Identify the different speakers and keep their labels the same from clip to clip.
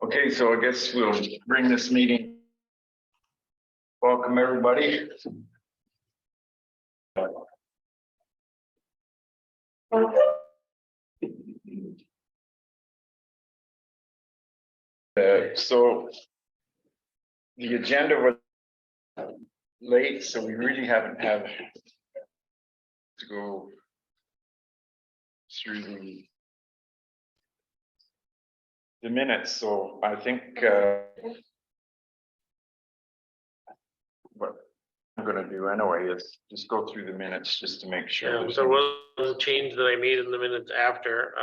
Speaker 1: Okay, so I guess we'll bring this meeting. Welcome, everybody. So the agenda was late, so we really haven't had to go through the minutes. So I think what I'm gonna do anyway is just go through the minutes just to make sure.
Speaker 2: Yeah, there was a change that I made in the minutes after,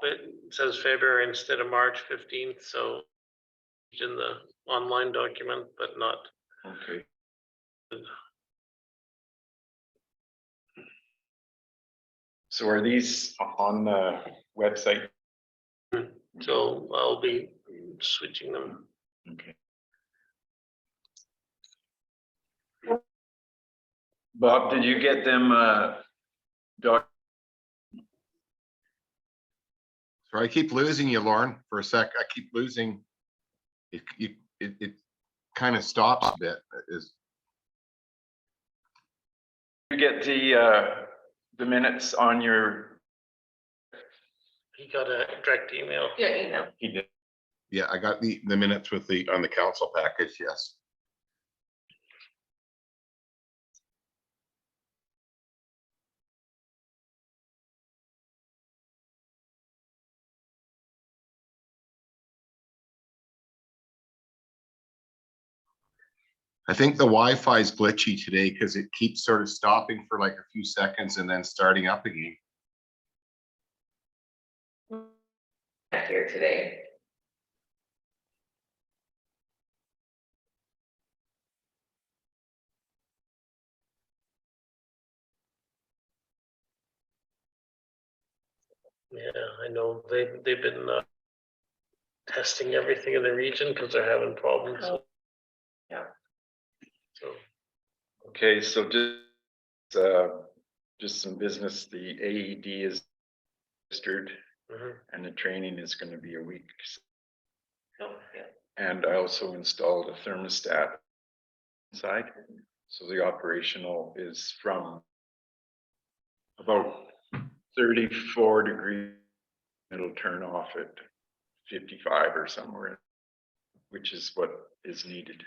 Speaker 2: it says February instead of March 15th, so it's in the online document, but not.
Speaker 1: Okay. So are these on the website?
Speaker 2: So I'll be switching them.
Speaker 1: Okay. Bob, did you get them, doc?
Speaker 3: So I keep losing you, Lauren, for a sec. I keep losing. It kind of stops a bit.
Speaker 1: You get the minutes on your,
Speaker 2: He got a direct email.
Speaker 4: Yeah, email.
Speaker 1: he did.
Speaker 3: Yeah, I got the minutes with on the council package, yes. I think the Wi-Fi is glitchy today because it keeps sort of stopping for like a few seconds and then starting up again.
Speaker 4: Here today.
Speaker 2: Yeah, I know they've been testing everything in the region because they're having problems.
Speaker 4: Yeah.
Speaker 2: So
Speaker 1: Okay, so just some business. The AED is registered and the training is going to be a week.
Speaker 4: Oh, yeah.
Speaker 1: And I also installed a thermostat inside. So the operational is from about 34 degrees. It'll turn off at 55 or somewhere, which is what is needed.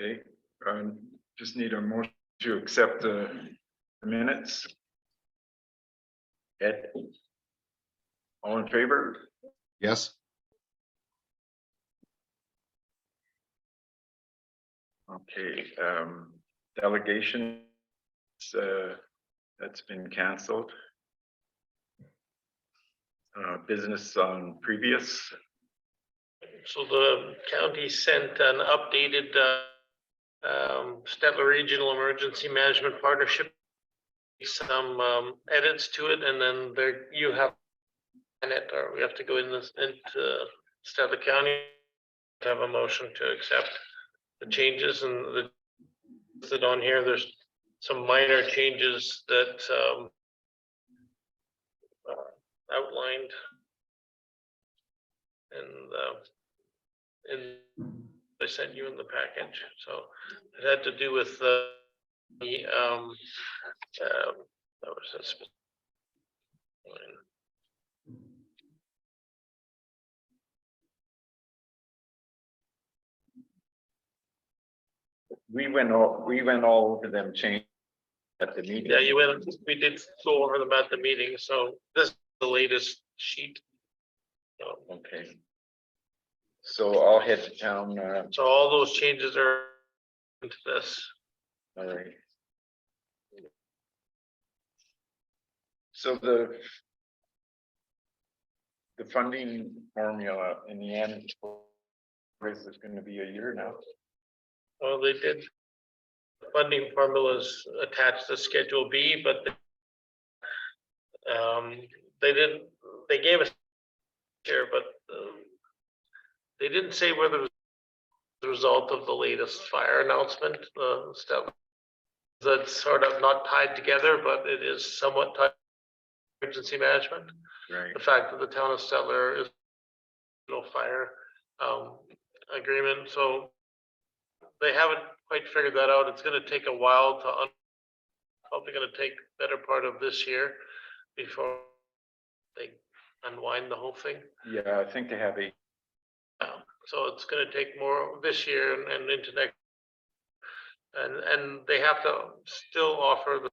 Speaker 1: Okay, just need a motion to accept the minutes. Ed, all in favor?
Speaker 3: Yes,
Speaker 1: Okay, delegation, that's been canceled. Business on previous,
Speaker 2: So the county sent an updated Stettler Regional Emergency Management Partnership, some edits to it, and then there you have in it, or we have to go in this into Stettler County to have a motion to accept the changes and the listed on here. There's some minor changes that outlined and I sent you in the package. So it had to do with that was a specific
Speaker 1: we went all over them change at the meeting.
Speaker 2: Yeah, we did go over them at the meeting, so this is the latest sheet. So,
Speaker 1: Okay. So I'll head to town,
Speaker 2: so all those changes are into this.
Speaker 1: all right. So the the funding formula in the end, is it gonna be a year now?
Speaker 2: Well, they did. Funding formulas attached to Schedule B, but they didn't, they gave us here, but they didn't say whether it was the result of the latest fire announcement, stuff. That's sort of not tied together, but it is somewhat tied to emergency management.
Speaker 1: Right.
Speaker 2: The fact that the town of Stettler is no fire agreement, so they haven't quite figured that out. It's gonna take a while to probably gonna take better part of this year before they unwind the whole thing.
Speaker 1: Yeah, I think they have a,
Speaker 2: So it's gonna take more this year and into next. And they have to still offer the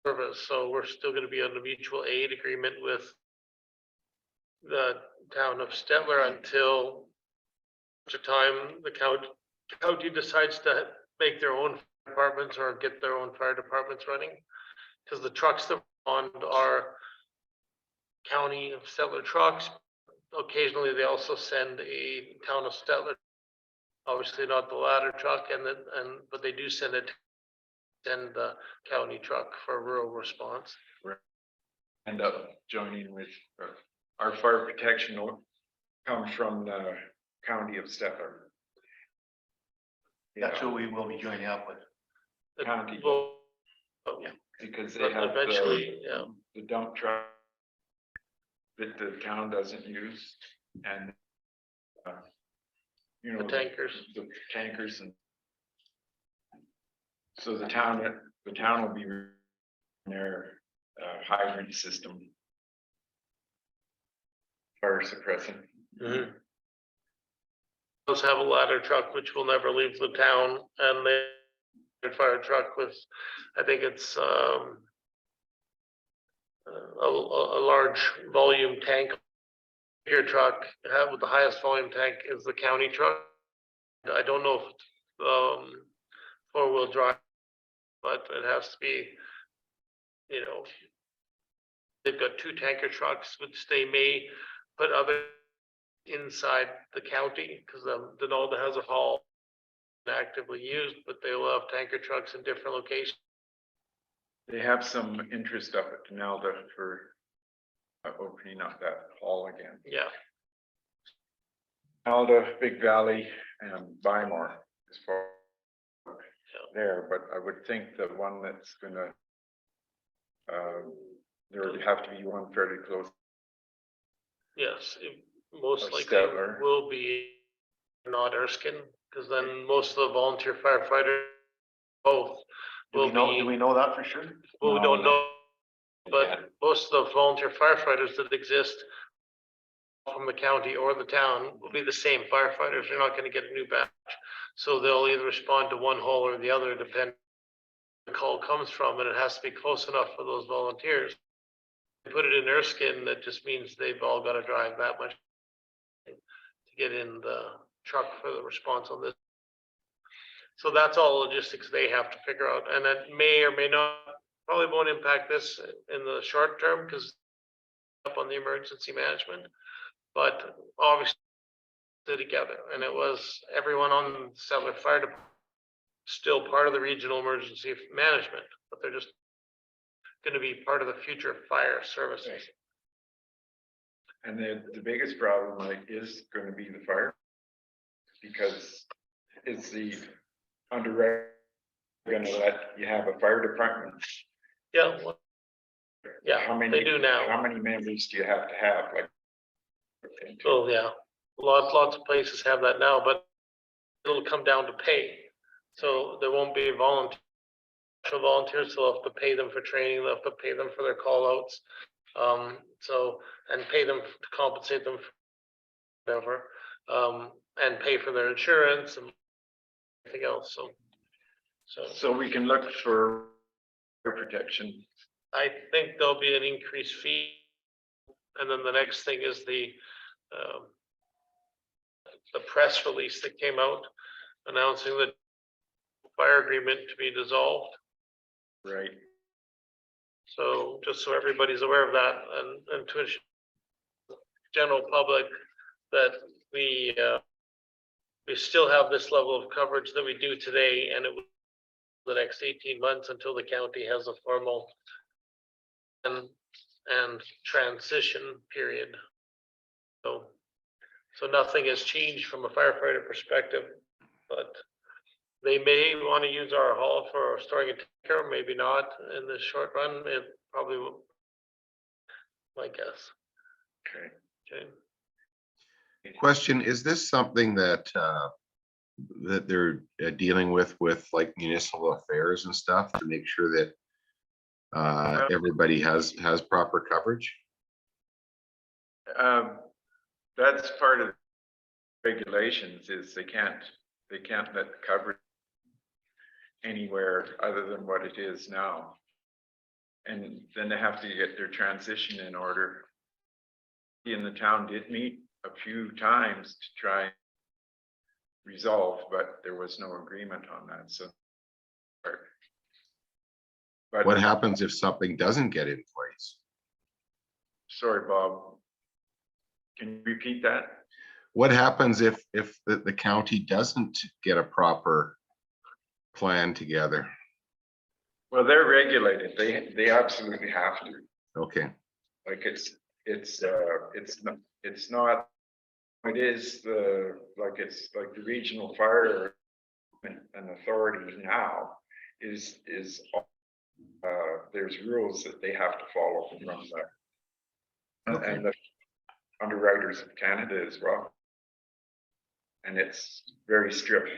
Speaker 2: service, so we're still gonna be on the mutual aid agreement with the town of Stettler until the time the county decides to make their own departments or get their own fire departments running. Cause the trucks that are on are county of Stettler trucks. Occasionally, they also send a town of Stettler, obviously not the ladder truck, but they do send the county truck for rural response.
Speaker 1: end up joining with, our fire protection will come from the county of Stettler.
Speaker 5: That's who we will be joining up with.
Speaker 1: County.
Speaker 2: Well,
Speaker 1: Because they have
Speaker 2: eventually, yeah.
Speaker 1: the dump truck that the town doesn't use and, you know.
Speaker 2: The tankers.
Speaker 1: The tankers and. So the town will be their hydrant system. Fire suppressant.
Speaker 2: Mhm. Those have a ladder truck which will never leave the town, and they fire truck with, I think it's a large volume tank. Bigger truck, with the highest volume tank is the county truck. I don't know if four-wheel drive, but it has to be, you know, they've got two tanker trucks which they may put other inside the county, because Denalda has a hall actively used, but they will have tanker trucks in different locations.
Speaker 1: They have some interest up at Denalda for opening up that hall again.
Speaker 2: Yeah,
Speaker 1: Denalda, Big Valley and Bymore as far there, but I would think the one that's gonna there would have to be one fairly close.
Speaker 2: yes, it most
Speaker 1: Or
Speaker 2: likely
Speaker 1: Stettler.
Speaker 2: will be not Erskine, because then most of the volunteer firefighters both
Speaker 5: Do
Speaker 2: will
Speaker 5: we know,
Speaker 2: be.
Speaker 5: do we know that for sure?
Speaker 2: Well, we don't
Speaker 1: No,
Speaker 2: know, but most of the volunteer firefighters that exist from the county or the town will be the same firefighters. You're not gonna get a new batch. So they'll either respond to one hole or the other, depending where the call comes from, and it has to be close enough for those volunteers. Put it in Erskine, that just means they've all gotta drive that much to get in the truck for the response on this. So that's all logistics they have to figure out, and that may or may not, probably won't impact this in the short term, because up on the emergency management, but obviously together, and it was everyone on Stettler Fire Department still part of the regional emergency management, but they're just gonna be part of the future fire services.
Speaker 1: And the biggest problem like is gonna be the fire. Because it's the underwriter gonna let you have a fire department.
Speaker 2: Yeah. Well,
Speaker 1: How
Speaker 2: yeah,
Speaker 1: many?
Speaker 2: they do now.
Speaker 1: How many members do you have to have, like?
Speaker 2: Oh, yeah, lots of places have that now, but it'll come down to pay. So there won't be volunteers, they'll have to pay them for training, they'll have to pay them for their call outs. And pay them to compensate them for whatever, and pay for their insurance and everything else,
Speaker 1: So we can look for fire protection.
Speaker 2: I think there'll be an increased fee. And then the next thing is the press release that came out announcing the fire agreement to be dissolved.
Speaker 1: Right.
Speaker 2: So just so everybody's aware of that, and to ensure general public that we still have this level of coverage that we do today, and it will the next 18 months until the county has a formal and transition period. So nothing has changed from a firefighter perspective, but they may want to use our hall for storing a tanker, maybe not in the short run. It probably will, my guess.
Speaker 1: Okay.
Speaker 2: Okay.
Speaker 3: Question, is this something that that they're dealing with like municipal affairs and stuff to make sure that everybody has proper coverage?
Speaker 1: That's part of regulations is they can't let the coverage anywhere other than what it is now. And then they have to get their transition in order. In the town did meet a few times to try resolve, but there was no agreement on that, so. But
Speaker 3: What happens if something doesn't get in place?
Speaker 1: sorry, Bob. Can you repeat that?
Speaker 3: What happens if the county doesn't get a proper plan together?
Speaker 1: Well, they're regulated. They absolutely have to.
Speaker 3: Okay,
Speaker 1: Like it's not, it is it's like the regional fire and authority now is there's rules that they have to follow from that.
Speaker 3: Okay.
Speaker 1: And the underwriters of Canada as well. And it's very strict.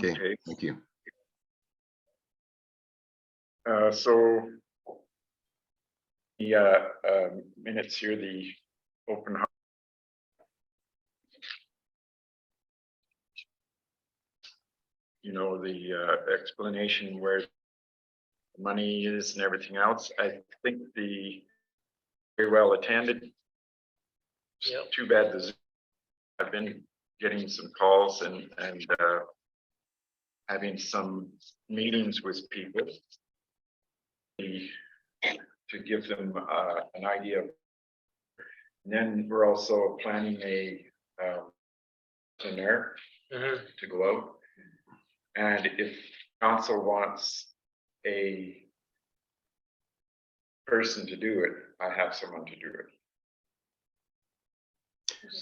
Speaker 3: okay, thank you.
Speaker 1: So the minutes here, the open. You know, the explanation where the money is and everything else. I think very well attended.
Speaker 2: Yep.
Speaker 1: Too bad I've been getting some calls and having some meetings with people to give them an idea. And then we're also planning a questionnaire to go out. And if council wants a person to do it, I have someone to do it.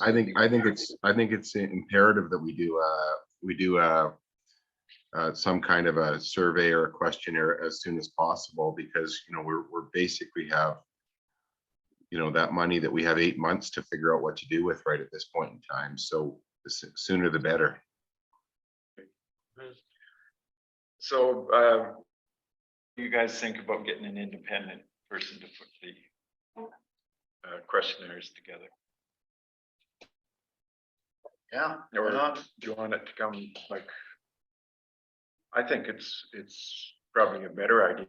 Speaker 3: I think it's imperative that we do some kind of a survey or a questionnaire as soon as possible, because you know we're basically have that money that we have 8 months to figure out what to do with right at this point in time. So the sooner the better.
Speaker 1: So you guys think about getting an independent person to put the questionnaires together?
Speaker 5: Yeah,
Speaker 1: Or
Speaker 5: why not?
Speaker 1: do you want it to come like? I think it's probably a better idea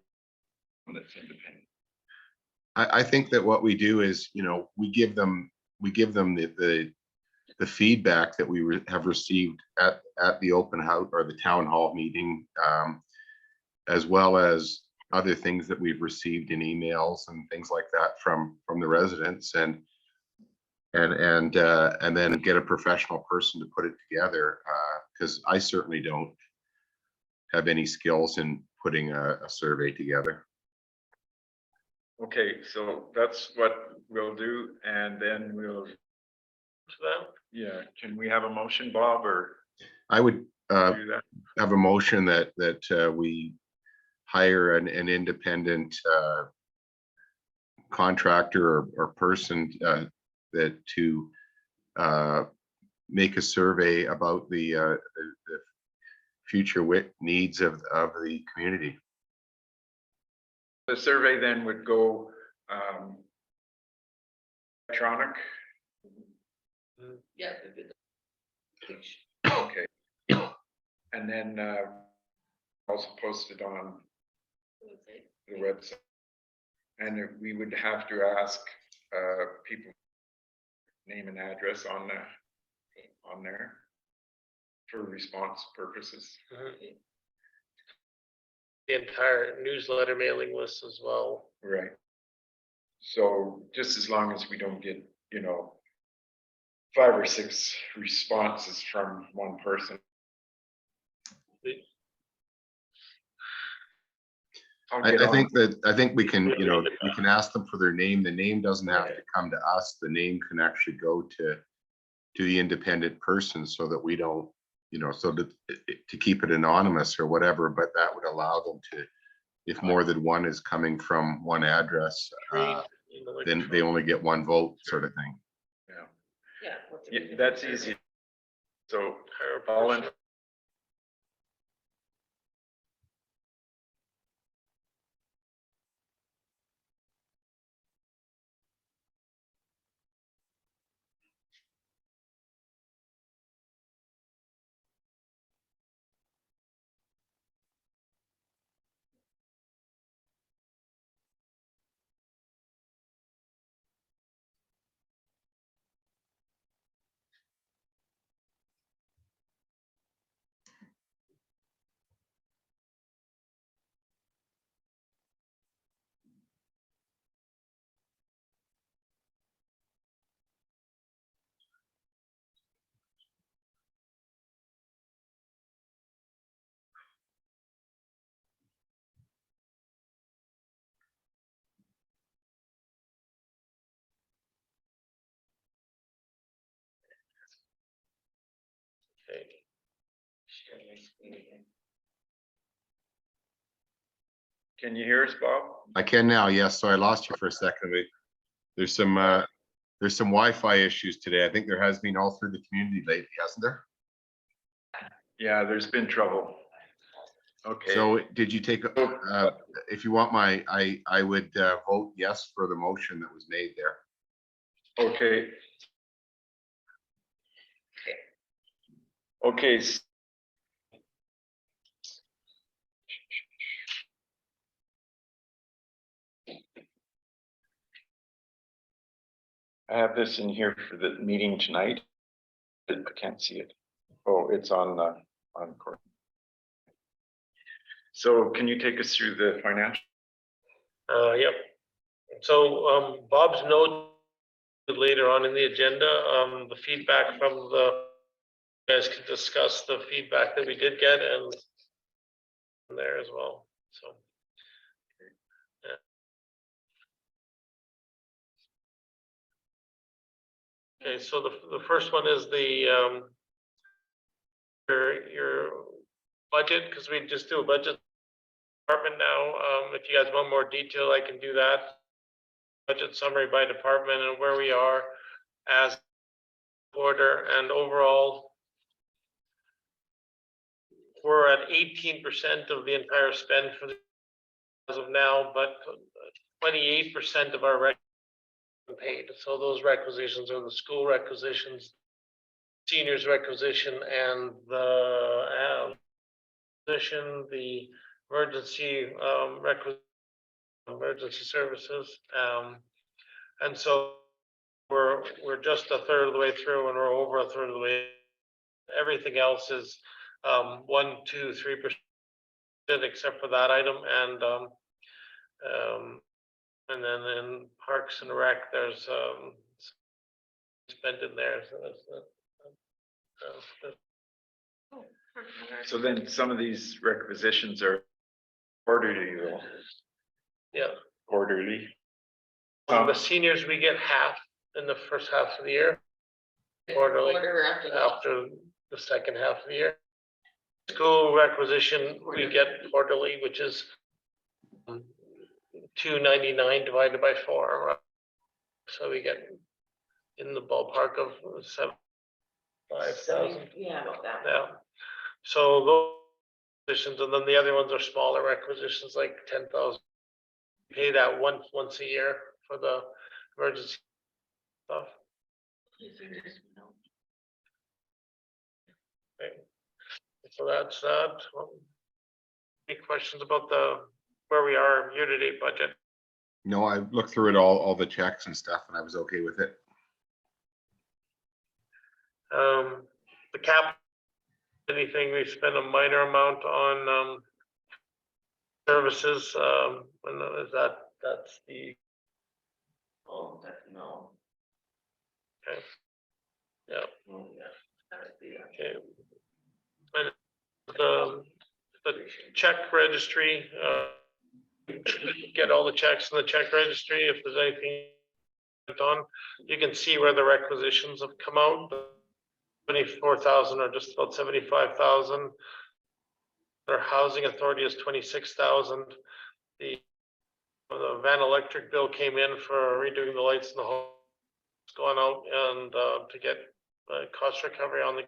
Speaker 1: when it's independent.
Speaker 3: I think that what we do is, we give them the feedback that we have received at the open house or the town hall meeting, as well as other things that we've received in emails and things like that from the residents, and then get a professional person to put it together, because I certainly don't have any skills in putting a survey together.
Speaker 1: Okay, so that's what we'll do, and then we'll, yeah, can we have a motion, Bob, or
Speaker 3: I would
Speaker 1: do that?
Speaker 3: have a motion that we hire an independent contractor or person that to make a survey about the future needs of the community.
Speaker 1: The survey then would go electronic.
Speaker 4: Yeah.
Speaker 1: Okay. And then also posted on the website. And we would have to ask people name and address on there for response purposes.
Speaker 2: The entire newsletter mailing list as well.
Speaker 1: Right. So just as long as we don't get, 5 or 6 responses from one person. I'll get
Speaker 3: I
Speaker 1: on.
Speaker 3: think we can, we can ask them for their name. The name doesn't have to come to us. The name can actually go to the independent person so that we don't, so that to keep it anonymous or whatever, but that would allow them to, if more than one is coming from one address, then they only get one vote sort of thing.
Speaker 4: Yeah.
Speaker 1: Yeah, that's easy. So all in, can you hear us, Bob?
Speaker 3: I can now, yes. So I lost you for a second. There's some Wi-Fi issues today. I think there has been all through the community lately, hasn't there?
Speaker 1: Yeah, there's been trouble. Okay.
Speaker 3: So did you take, if you want I would vote yes for the motion that was made there.
Speaker 1: Okay. Okay. I have this in here for the meeting tonight. I can't see it. Oh, it's on court. So can you take us through the financial?
Speaker 2: Yep. So, Bob's note later on in the agenda, the feedback from the, you guys can discuss the feedback that we did get and there as well, so. Yeah. Okay, so the first one is the, your budget, because we just do a budget department now. If you guys want more detail, I can do that. Budget summary by department and where we are as order, and overall we're at 18% of the entire spend for the, as of now, but 28% of our paid. So those requisitions are the school requisitions, seniors requisition, and the requisition, the emergency emergency services, and so we're just a third of the way through, and we're over a third of the way. Everything else is 1%, 2%, 3%, except for that item, and then in Parks and Rec, there's spent in there. So
Speaker 1: So then some of these requisitions are quarterly though.
Speaker 2: yeah.
Speaker 1: Quarterly.
Speaker 2: The seniors, we get half in the first half of the year. Quarterly after the second half of the year. School requisition, we get quarterly, which is $2.99 divided by 4. So we get in the ballpark of 5,000.
Speaker 4: Yeah, about that.
Speaker 2: Yeah. So those requisitions, and then the other ones are smaller requisitions, like 10,000. Pay that once a year for the emergency stuff. Okay. So that's that. Any questions about where we are year-to-date budget?
Speaker 3: No, I looked through it all the checks and stuff, and I was okay with it.
Speaker 2: The cap, anything, we spend a minor amount on services, and that's the check registry, get all the checks in the check registry. If there's anything on, you can see where the requisitions have come out. 24,000 or just about 75,000. Their housing authority is 26,000. The Van Electric bill came in for redoing the lights in the home. It's gone out and to get cost recovery on the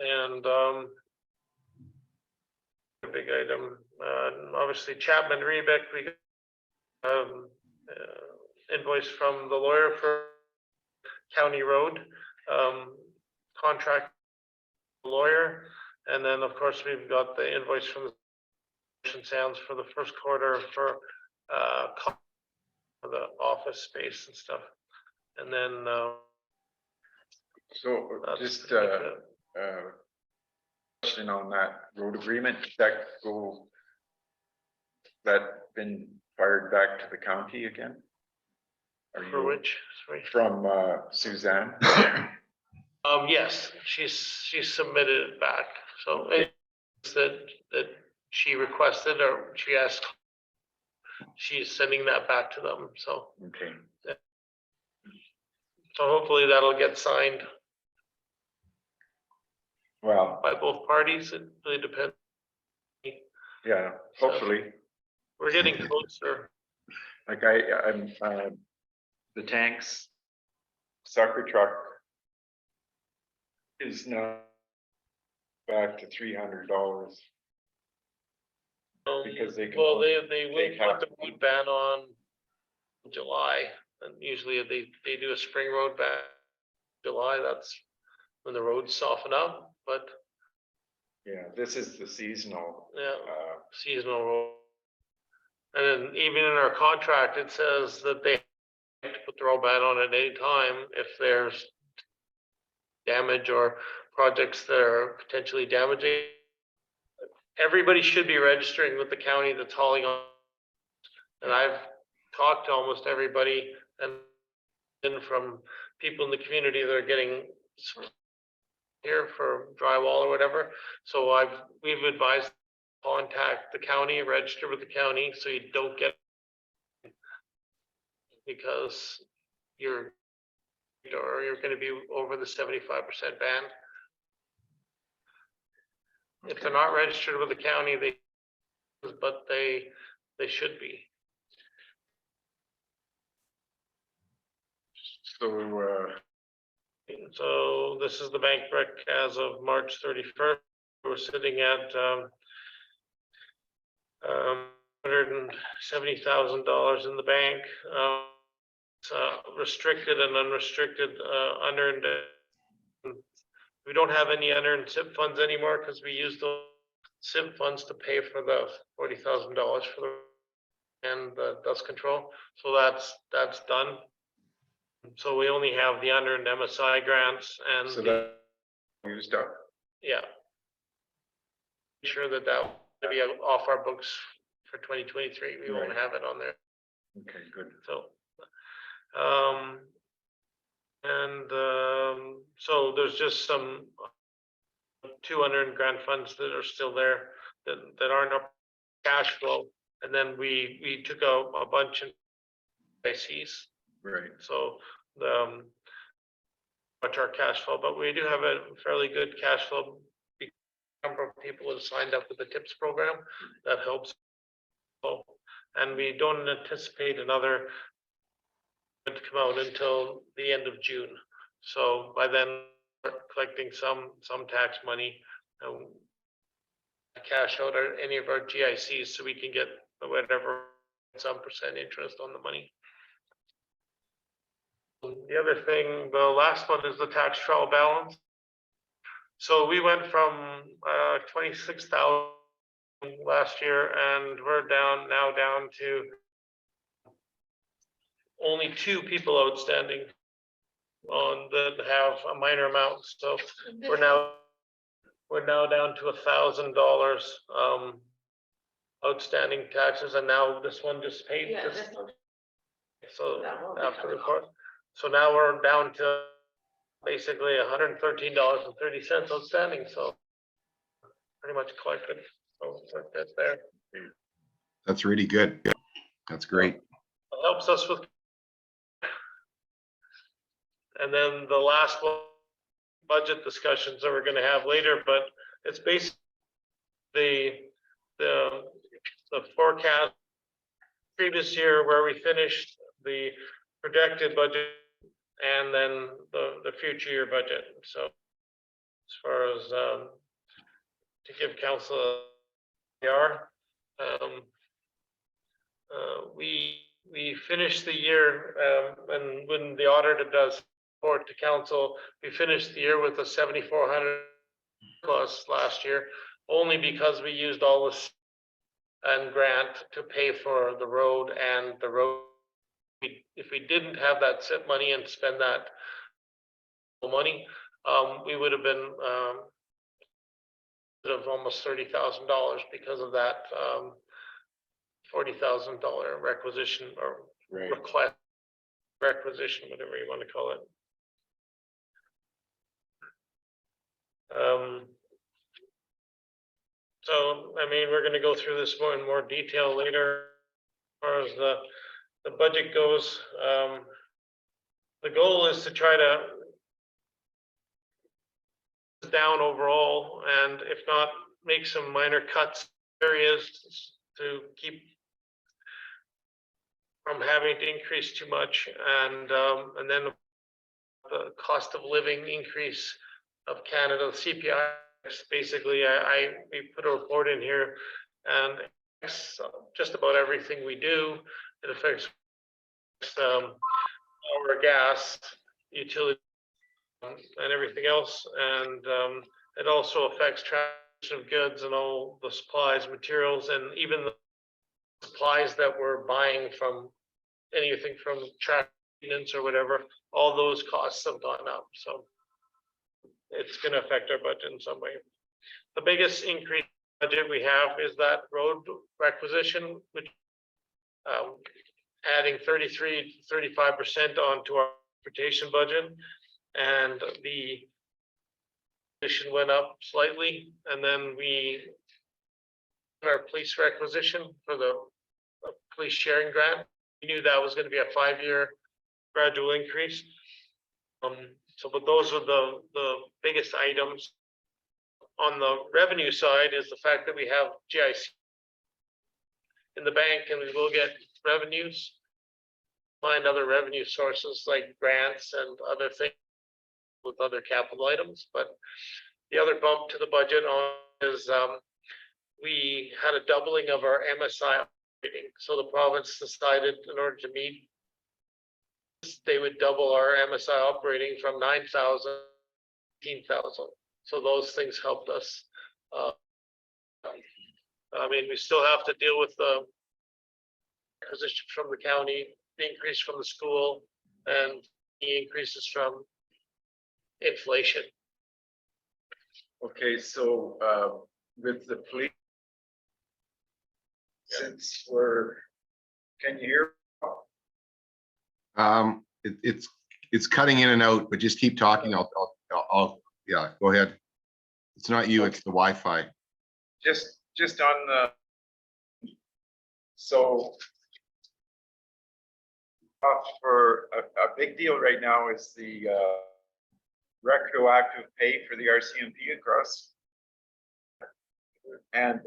Speaker 2: and a big item. Obviously Chapman Rebec, we got invoice from the lawyer for County Road, contract lawyer, and then of course we've got the invoice from Ocean Sands for the first quarter for the office space and stuff, and then
Speaker 1: So
Speaker 2: that's
Speaker 1: just
Speaker 2: pretty much it.
Speaker 1: question on that road agreement, that go, that been fired back to the county again? Are
Speaker 2: For
Speaker 1: you
Speaker 2: which, sorry?
Speaker 1: from Suzanne?
Speaker 2: Yes, she submitted it back, so it's that she requested or she asked. She's sending that back to them, so
Speaker 1: Okay,
Speaker 2: hopefully that'll get signed
Speaker 1: well,
Speaker 2: by both parties. It really depends.
Speaker 1: yeah, hopefully,
Speaker 2: We're getting closer.
Speaker 1: like I'm, the tanks, sucker truck is now back to $300 because they can.
Speaker 2: Well, they will
Speaker 1: take half.
Speaker 2: put the road ban on July, and usually they do a spring road ban. July, that's when the roads soften up, but
Speaker 1: Yeah, this is the seasonal,
Speaker 2: yeah, seasonal road. And then even in our contract, it says that they have to put the road ban on at any time if there's damage or projects that are potentially damaging. Everybody should be registering with the county that's hauling on. And I've talked to almost everybody and from people in the community that are getting here for drywall or whatever. So we've advised contact the county, register with the county so you don't get, because you're gonna be over the 75% ban. If they're not registered with the county, but they should be.
Speaker 1: so,
Speaker 2: So this is the bank rec as of March 31st. We're sitting at $170,000 in the bank. It's restricted and unrestricted unearned. We don't have any unearned SIP funds anymore because we used those SIP funds to pay for the $40,000 for the dust control. So that's done. So we only have the unearned MSI grants and
Speaker 1: so that used up,
Speaker 2: yeah. Sure that will be off our books for 2023. We won't
Speaker 1: Right.
Speaker 2: have it on there.
Speaker 1: okay, good.
Speaker 2: So, so there's just some 200 grant funds that are still there that aren't up cash flow. And then we took a bunch in ICs.
Speaker 1: Right,
Speaker 2: So much our cash flow, but we do have a fairly good cash flow. A number of people have signed up with the TIPS program. That helps. And we don't anticipate another to come out until the end of June. So by then, we're collecting some tax money, cash out any of our GICs so we can get whatever some percent interest on the money. The other thing, the last one is the tax trial balance. So we went from 26,000 last year and we're now down to only 2 people outstanding on that have a minor amount. So we're now down to $1,000 outstanding taxes, and now this one just paid.
Speaker 4: Yeah,
Speaker 2: this.
Speaker 4: this one,
Speaker 2: So
Speaker 4: that won't be
Speaker 2: after the
Speaker 4: coming
Speaker 2: court, so now we're down to basically $113.30 outstanding, so pretty much collected So that's there.
Speaker 3: That's really good. That's great.
Speaker 2: It helps us with. And then the last one, budget discussions that we're gonna have later, but it's basically the forecast previous year where we finished the projected budget and then the future year budget. So as far as to give council we finished the year and when the auditor does report to council, we finished the year with a 7,400 plus last year, only because we used all this and grant to pay for the road and the road. If we didn't have that set money and spend that money, we would have been of almost $30,000 because of that $40,000 requisition or
Speaker 1: Right.
Speaker 2: request requisition, whatever you want to call it. So, I mean, we're going to go through this more in more detail later. As far as the budget goes, the goal is to try to down overall, and if not, make some minor cuts areas to keep from having to increase too much, and then the cost of living increase of Canada, CPI. Basically, we put a report in here, and it's just about everything we do. It affects our gas, utility, and everything else, and it also affects transportation of goods and all the supplies, materials, and even the supplies that we're buying from anything from track maintenance or whatever. All those costs have gone up, so it's going to affect our budget in some way. The biggest increase in budget we have is that road requisition, which adding 33-35% onto our transportation budget, and the position went up slightly, and then our police requisition for the police sharing grant. We knew that was going to be a 5-year gradual increase. But those are the biggest items. On the revenue side is the fact that we have GIC in the bank, and we will get revenues, find other revenue sources like grants and other things with other capital items. But the other bump to the budget is we had a doubling of our MSI operating. So the province decided in order to meet, they would double our MSI operating from 9,000 to 18,000. So those things helped us. I mean, we still have to deal with the acquisition from the county, the increase from the school, and the increases from inflation.
Speaker 1: Okay, so with the police, since can you hear?
Speaker 3: It's cutting in and out, but just keep talking. I'll yeah, go ahead. It's not you, it's the Wi-Fi.
Speaker 1: Just on the, so for a big deal right now is the retroactive pay for the RCMP across, and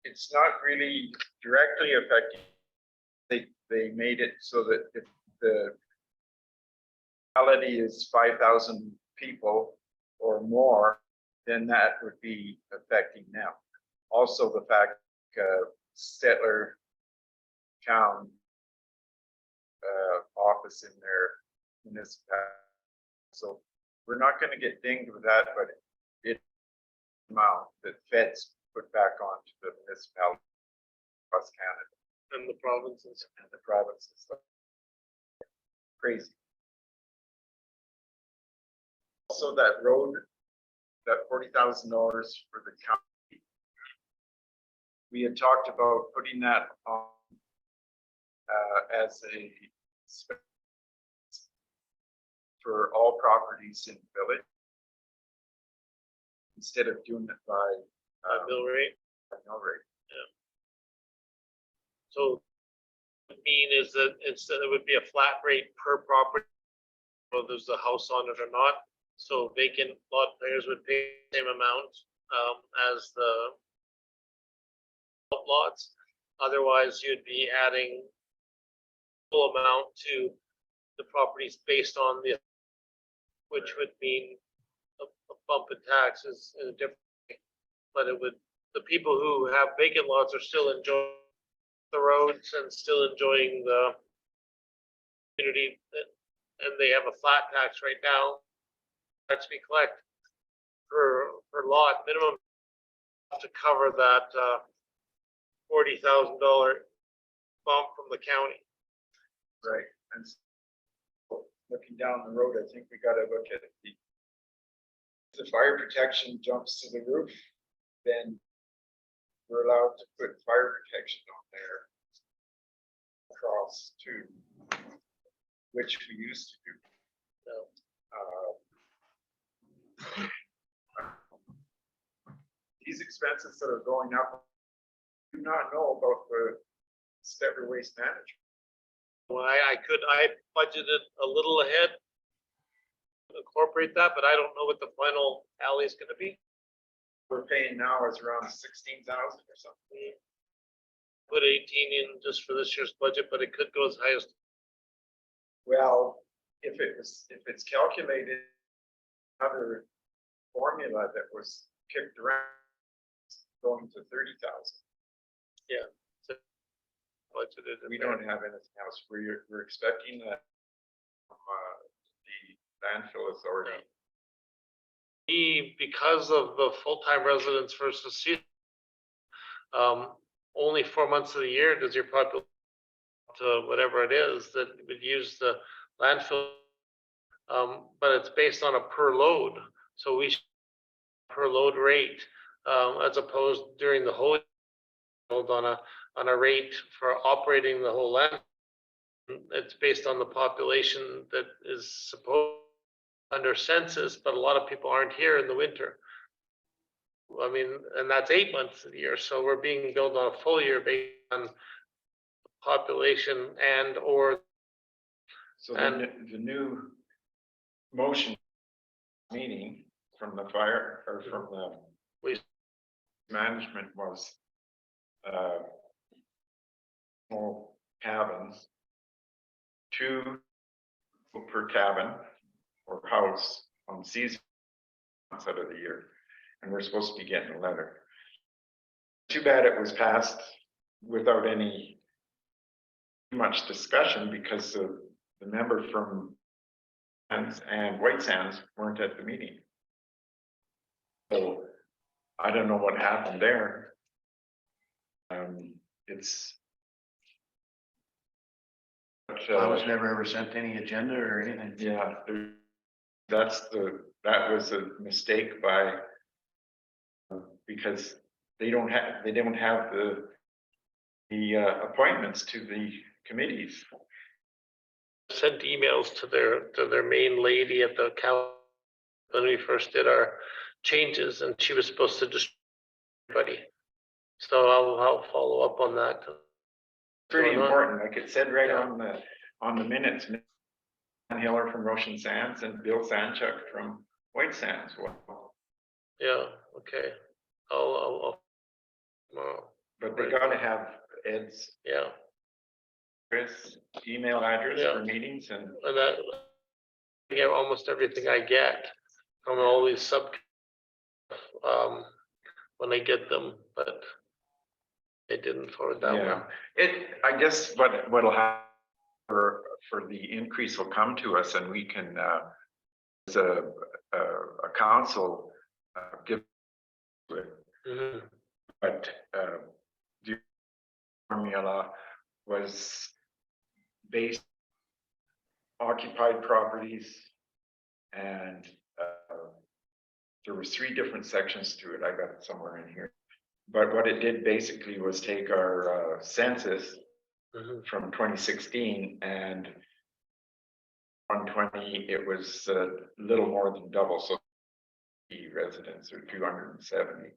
Speaker 1: it's not really directly affecting. They made it so that if the municipality is 5,000 people or more, then that would be affecting them. Also, the fact Stettler town office in their municipality. So we're not going to get dinged with that, but it amount that feds put back onto the municipality across Canada.
Speaker 2: And the provinces.
Speaker 1: And the provinces. Crazy. Also, that road, that $40,000 for the county, we had talked about putting that on as a for all properties in the village. instead of doing it by,
Speaker 2: Mill rate.
Speaker 1: mill rate.
Speaker 2: So what I mean is that instead it would be a flat rate per property, whether there's a house on it or not. So vacant lot players would pay the same amount as the lots. Otherwise, you'd be adding full amount to the properties based on the, which would mean a bump in taxes in a different way. But it would, the people who have vacant lots are still enjoying the roads and still enjoying the community, and they have a flat tax right now. Tax we collect per lot minimum to cover that $40,000 bump from the county.
Speaker 1: Right, and looking down the road, I think we gotta look at the fire protection jumps to the roof, then we're allowed to put fire protection on there across too, which we used to do.
Speaker 2: So,
Speaker 1: These expenses that are going up, do not know about the Stever Waste Management.
Speaker 2: well, I budgeted a little ahead, incorporate that, but I don't know what the final alley is gonna be.
Speaker 1: We're paying now is around 16,000 or something.
Speaker 2: Put 18 in just for this year's budget, but it could go as high as,
Speaker 1: Well, if it's calculated, another formula that was kicked around, going to 30,000.
Speaker 2: budgeted. in
Speaker 1: We
Speaker 2: there.
Speaker 1: don't have anything else. We're expecting that the landfill authority.
Speaker 2: Because of the full-time residents versus season, only 4 months of the year does your population to whatever it is that would use the landfill. But it's based on a per load, so we per load rate, as opposed during the whole on a rate for operating the whole land. It's based on the population that is supposed under census, but a lot of people aren't here in the winter. I mean, and that's 8 months of the year, so we're being billed on a full year based on population and or
Speaker 1: So
Speaker 2: And-
Speaker 1: the new motion meeting from the fire or from the
Speaker 2: Waste
Speaker 1: management was small cabins, 2 per cabin or house on season months out of the year, and we're supposed to be getting a letter. Too bad it was passed without any much discussion because the member from Sands and White Sands weren't at the meeting. So I don't know what happened there. It's. But,
Speaker 5: I was never ever sent any agenda or anything.
Speaker 1: yeah, that was a mistake by. Because they don't have the appointments to the committees.
Speaker 2: sent emails to their main lady at the county when we first did our changes, and she was supposed to just everybody. So I'll follow up on that.
Speaker 1: Pretty
Speaker 2: Why not?
Speaker 1: important, like it said right
Speaker 2: Yeah.
Speaker 1: on the minutes. Ann Hiller from Ocean Sands and Bill Sanchuk from White Sands. Well,
Speaker 2: Yeah, okay. I'll tomorrow.
Speaker 1: but they
Speaker 2: Right.
Speaker 1: gotta have Ed's,
Speaker 2: Yeah,
Speaker 1: Chris' email address
Speaker 2: Yeah.
Speaker 1: for meetings and.
Speaker 2: and that, I get almost everything I get from all these when I get them, but they didn't forward that
Speaker 1: Yeah,
Speaker 2: one.
Speaker 1: I guess what'll happen for the increase will come to us and we can, as a council, give it.
Speaker 2: Mhm.
Speaker 1: But, the formula was based occupied properties and, there was 3 different sections to it. I got it somewhere in here. But what it did basically was take our census
Speaker 2: Mhm.
Speaker 1: from 2016 and 120, it was a little more than double. So residents or 270.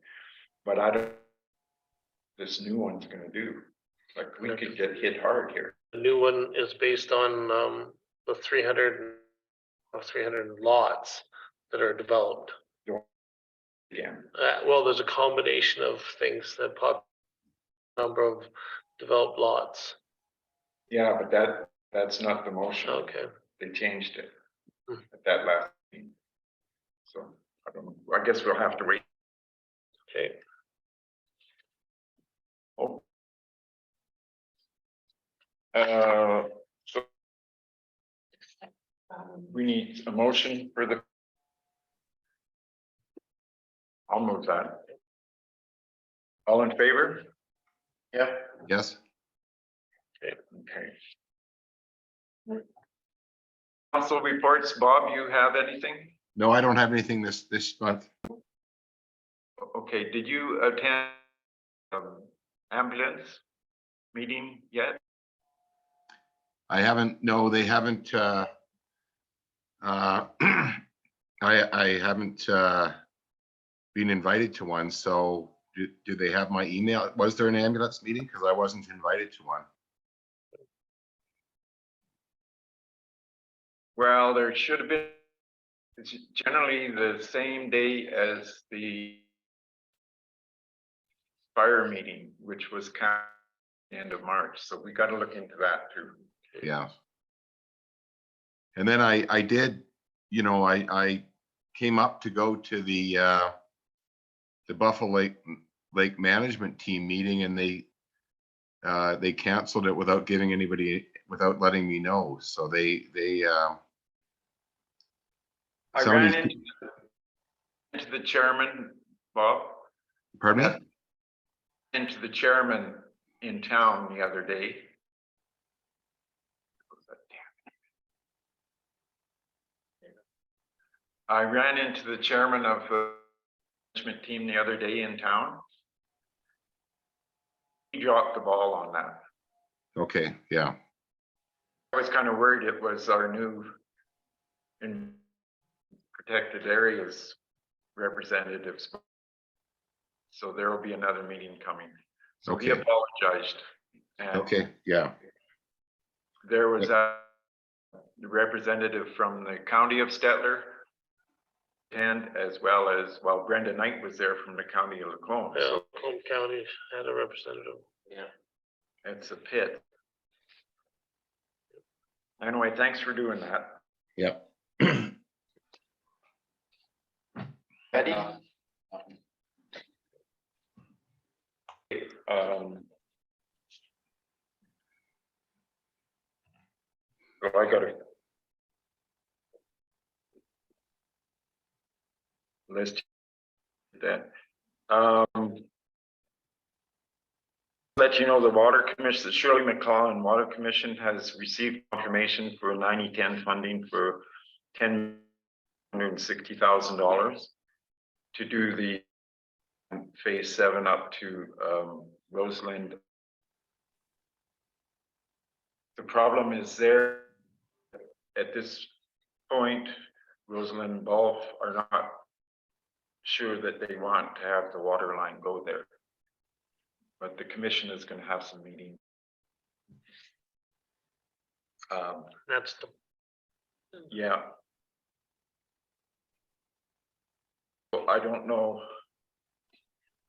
Speaker 1: But I don't, this new one's gonna do, like, we could get hit hard here.
Speaker 2: The new one is based on the 300 lots that are developed.
Speaker 1: Again,
Speaker 2: Well, there's a combination of things that number of developed lots.
Speaker 1: yeah, but that's not the motion.
Speaker 2: Okay.
Speaker 1: They changed it
Speaker 2: Hmm.
Speaker 1: at that last meeting. So I don't know, I guess we'll have to wait.
Speaker 2: Okay.
Speaker 1: Oh. So we need a motion for the. I'll move that. All in favor? Yeah.
Speaker 3: Yes,
Speaker 1: Okay. Council reports, Bob, you have anything?
Speaker 3: no, I don't have anything this month.
Speaker 1: Okay, did you attend ambulance meeting yet?
Speaker 3: I haven't, no, they haven't, I haven't, been invited to one, so do they have my email? Was there an ambulance meeting? Because I wasn't invited to one.
Speaker 1: Well, there should have been, it's generally the same day as the fire meeting, which was kind of the end of March, so we got to look into that too.
Speaker 3: Yeah. And then I did, you know, I came up to go to the Buffalo Lake Management Team meeting, and they canceled it without giving anybody, without letting me know. So they
Speaker 1: I
Speaker 3: some of
Speaker 1: ran
Speaker 3: these-
Speaker 1: into the chairman, Bob,
Speaker 3: pardon me?
Speaker 1: into the chairman in town the other day. I ran into the chairman of the management team the other day in town. He dropped the ball on that.
Speaker 3: Okay, yeah,
Speaker 1: I was kind of worried it was our new in protected areas representatives. So there will be another meeting coming. So he
Speaker 3: Okay.
Speaker 1: apologized. And
Speaker 3: okay, yeah,
Speaker 1: there was a representative from the county of Stettler and as well as, well, Brenda Knight was there from the county of Lacombe.
Speaker 2: Yeah,
Speaker 1: So
Speaker 2: Macomb County had a representative.
Speaker 4: Yeah.
Speaker 1: it's a pit. Anyway, thanks for doing that.
Speaker 3: yeah.
Speaker 1: Betty? So I gotta list that. Let you know, the Water Commission, the Shirley McClellan Water Commission has received confirmation for 90-10 funding for $160,000 to do the phase 7 up to Roseland. The problem is there at this point, Roseland and Bulf are not sure that they want to have the water line go there. But the commission is going to have some meeting.
Speaker 2: That's the,
Speaker 1: Yeah. So I don't know.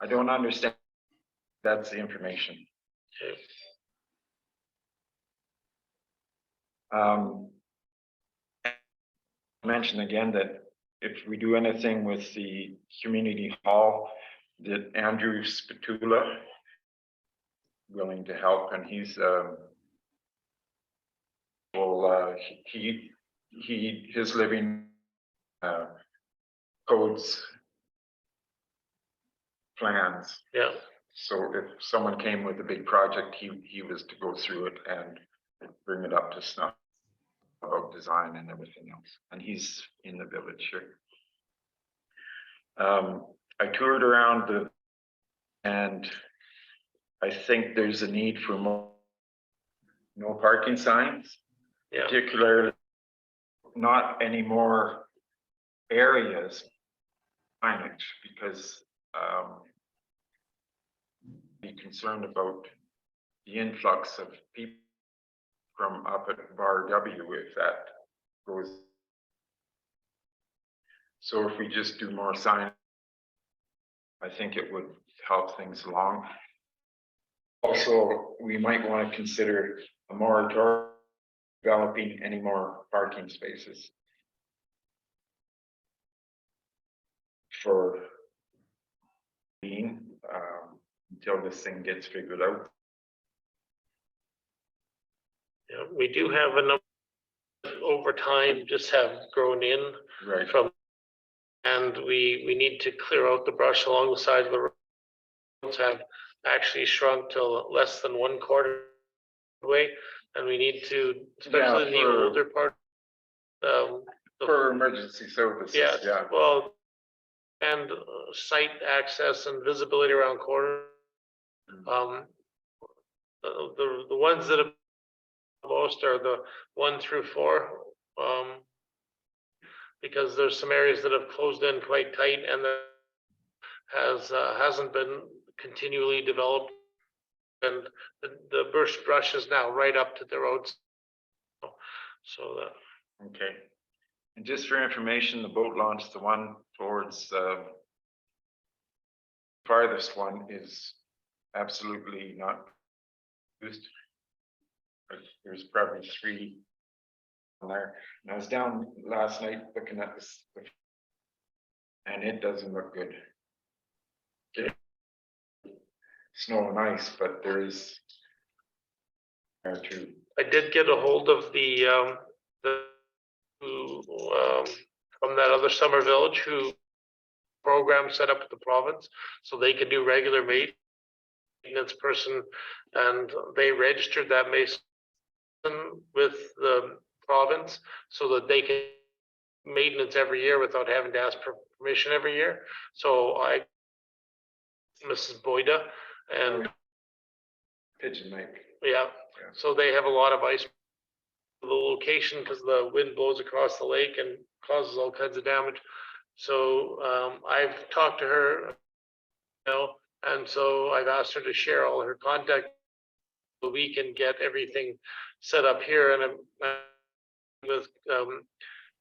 Speaker 1: I don't understand. That's the information.
Speaker 2: okay.
Speaker 1: Mention again that if we do anything with the community hall, that Andrew Spatula willing to help, and he's his living codes plans.
Speaker 2: Yeah,
Speaker 1: So if someone came with a big project, he was to go through it and bring it up to snuff about design and everything else. And he's in the village here. I toured around and I think there's a need for more no parking signs,
Speaker 2: yeah,
Speaker 1: particularly not any more areas signage because be concerned about the influx of people from up at Bar W if that goes. So if we just do more sign, I think it would help things along. Also, we might want to consider a moratorium developing any more parking spaces for being, until this thing gets figured out.
Speaker 2: Yeah, we do have a number over time just have grown in
Speaker 1: Right.
Speaker 2: from, and we need to clear out the brush along the side of the roads have actually shrunk to less than 1/4 way, and we need to, especially in the
Speaker 1: for-
Speaker 2: older part.
Speaker 1: For emergency services,
Speaker 2: Yeah,
Speaker 1: yeah.
Speaker 2: well, and site access and visibility around corners. The ones that have most are the 1 through 4. Because there's some areas that have closed in quite tight and that hasn't been continually developed. And the brush is now right up to the roads. So that.
Speaker 1: Okay. And just for information, the boat launch, the one towards farthest one is absolutely not used. There's probably 3 on there. And I was down last night looking at this, and it doesn't look good. Okay. Snow and ice, but there is there too.
Speaker 2: I did get a hold of from that other summer village who program set up with the province, so they could do regular maintenance person, and they registered that mason with the province so that they can maintenance every year without having to ask for permission every year. So Mrs. Boyda, and
Speaker 1: Pigeon Lake.
Speaker 2: yeah,
Speaker 1: Yeah.
Speaker 2: so they have a lot of ice. The location, because the wind blows across the lake and causes all kinds of damage. So I've talked to her, and so I've asked her to share all her contact so we can get everything set up here. And I'm with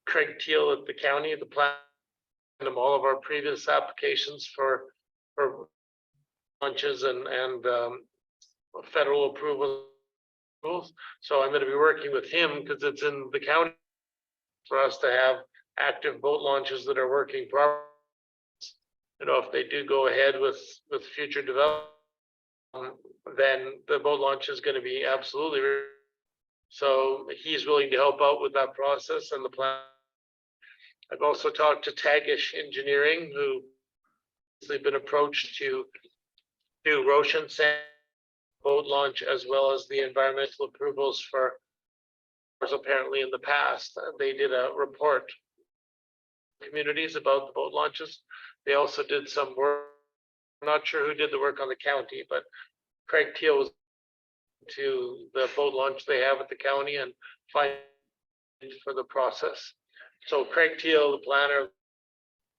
Speaker 2: Craig Teal at the county, the plan of all of our previous applications for launches and federal approval. So I'm going to be working with him because it's in the county for us to have active boat launches that are working properly. If they do go ahead with future development, then the boat launch is going to be absolutely. So he's willing to help out with that process and the plan. I've also talked to Tagish Engineering, who has been approached to do Roshan Sand boat launch as well as the environmental approvals for apparently in the past. They did a report communities about the boat launches. They also did some work. I'm not sure who did the work on the county, but Craig Teal was to the boat launch they have at the county and find for the process. So Craig Teal, the planner,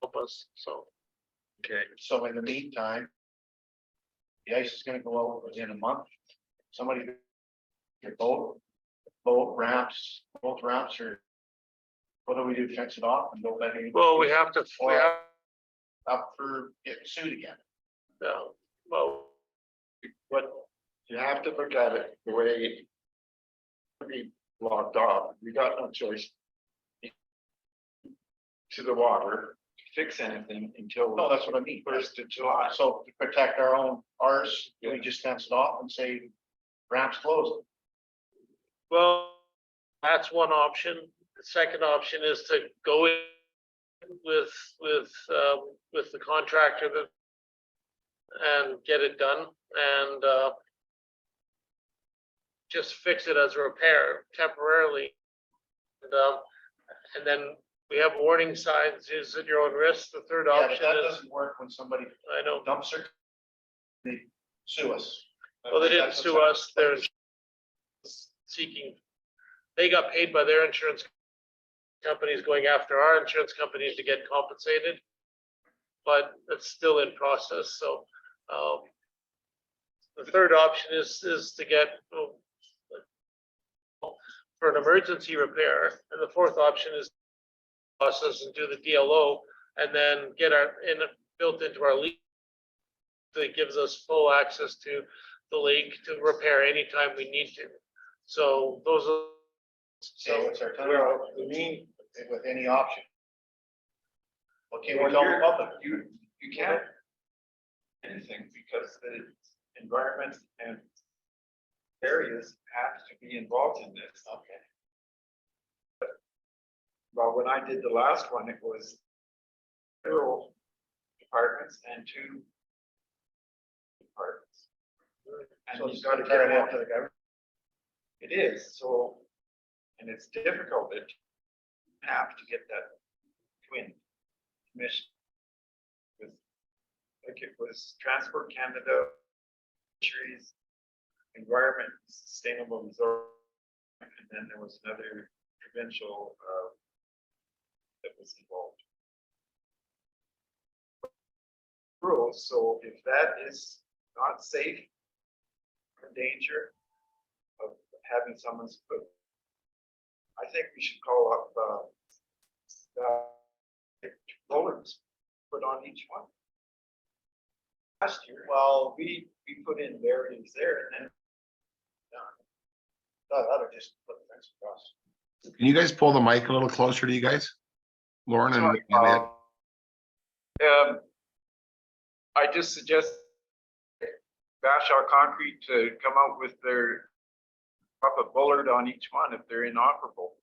Speaker 2: help us. So
Speaker 1: Okay.
Speaker 5: So in the meantime, the ice is gonna go out within a month. Somebody, your boat ramps, both ramps, or what do we do, fence it off and go back in?
Speaker 2: well, we have
Speaker 5: Up for getting sued again.
Speaker 2: well,
Speaker 1: But you have to look at it the way we blocked off. We got no choice to the water to fix anything until
Speaker 5: No, that's what I mean.
Speaker 1: 1st of July.
Speaker 5: So to protect ours, we just fence it off and say ramps closed.
Speaker 2: well, that's one option. The second option is to go in with the contractor and get it done and just fix it as a repair temporarily. And then we have warning signs, use at your own risk. The third
Speaker 5: Yeah, but
Speaker 2: option
Speaker 5: that
Speaker 2: is,
Speaker 5: doesn't work when somebody
Speaker 2: I know,
Speaker 5: dumps their, they sue us.
Speaker 2: well, they didn't
Speaker 5: That's
Speaker 2: sue
Speaker 5: what's
Speaker 2: us. They're seeking, they got paid by their insurance companies going after our insurance companies to get compensated. but it's still in process, so, the third option is to get for an emergency repair, and the fourth option is process and do the DLO, and then get built into our leak. That gives us full access to the lake to repair anytime we need to. So those are.
Speaker 5: So it's our turnaround, the mean, with any option. Okay, we tell the public.
Speaker 1: You can't anything because the environment and areas have to be involved in this.
Speaker 5: Okay.
Speaker 1: Well, when I did the last one, it was federal departments and 2 departments.
Speaker 5: So
Speaker 1: And
Speaker 5: it's
Speaker 1: you gotta
Speaker 5: gotta
Speaker 1: get
Speaker 5: carry
Speaker 1: them
Speaker 5: out to the government.
Speaker 1: It is, so, and it's difficult to have to get that twin mission. Like it was Transport Canada, Fisheries, Environment, Sustainable Resort, and then there was another provincial, that was involved. Rules, so if that is not safe, or danger of having someone's put, I think we should call up, rollers put on each one. Last year, well, we put in barriers there and then.
Speaker 5: That'll just put the fence across.
Speaker 3: Can you guys pull the mic a little closer to you guys? Lauren and Ed?
Speaker 1: I just suggest Bashaw Concrete to come out with their, up a bullard on each one if they're inoperable.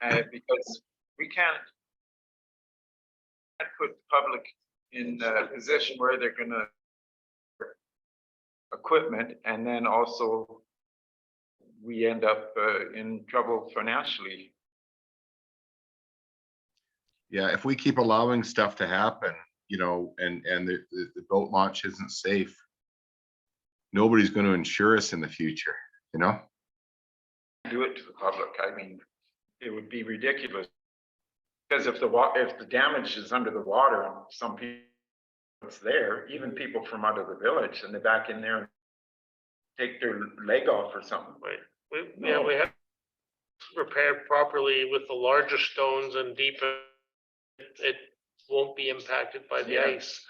Speaker 1: Because we can't put the public in a position where they're gonna equipment and then also we end up in trouble financially.
Speaker 3: Yeah, if we keep allowing stuff to happen, you know, and the boat launch isn't safe, nobody's going to insure us in the future, you know?
Speaker 1: Do it to the public. I mean, it would be ridiculous. Because if the damage is under the water and some people it's there, even people from out of the village and they're back in there and take their leg off or something.
Speaker 2: Right, we have repaired properly with the larger stones and deeper, it won't be impacted by the
Speaker 1: Yeah.
Speaker 2: ice.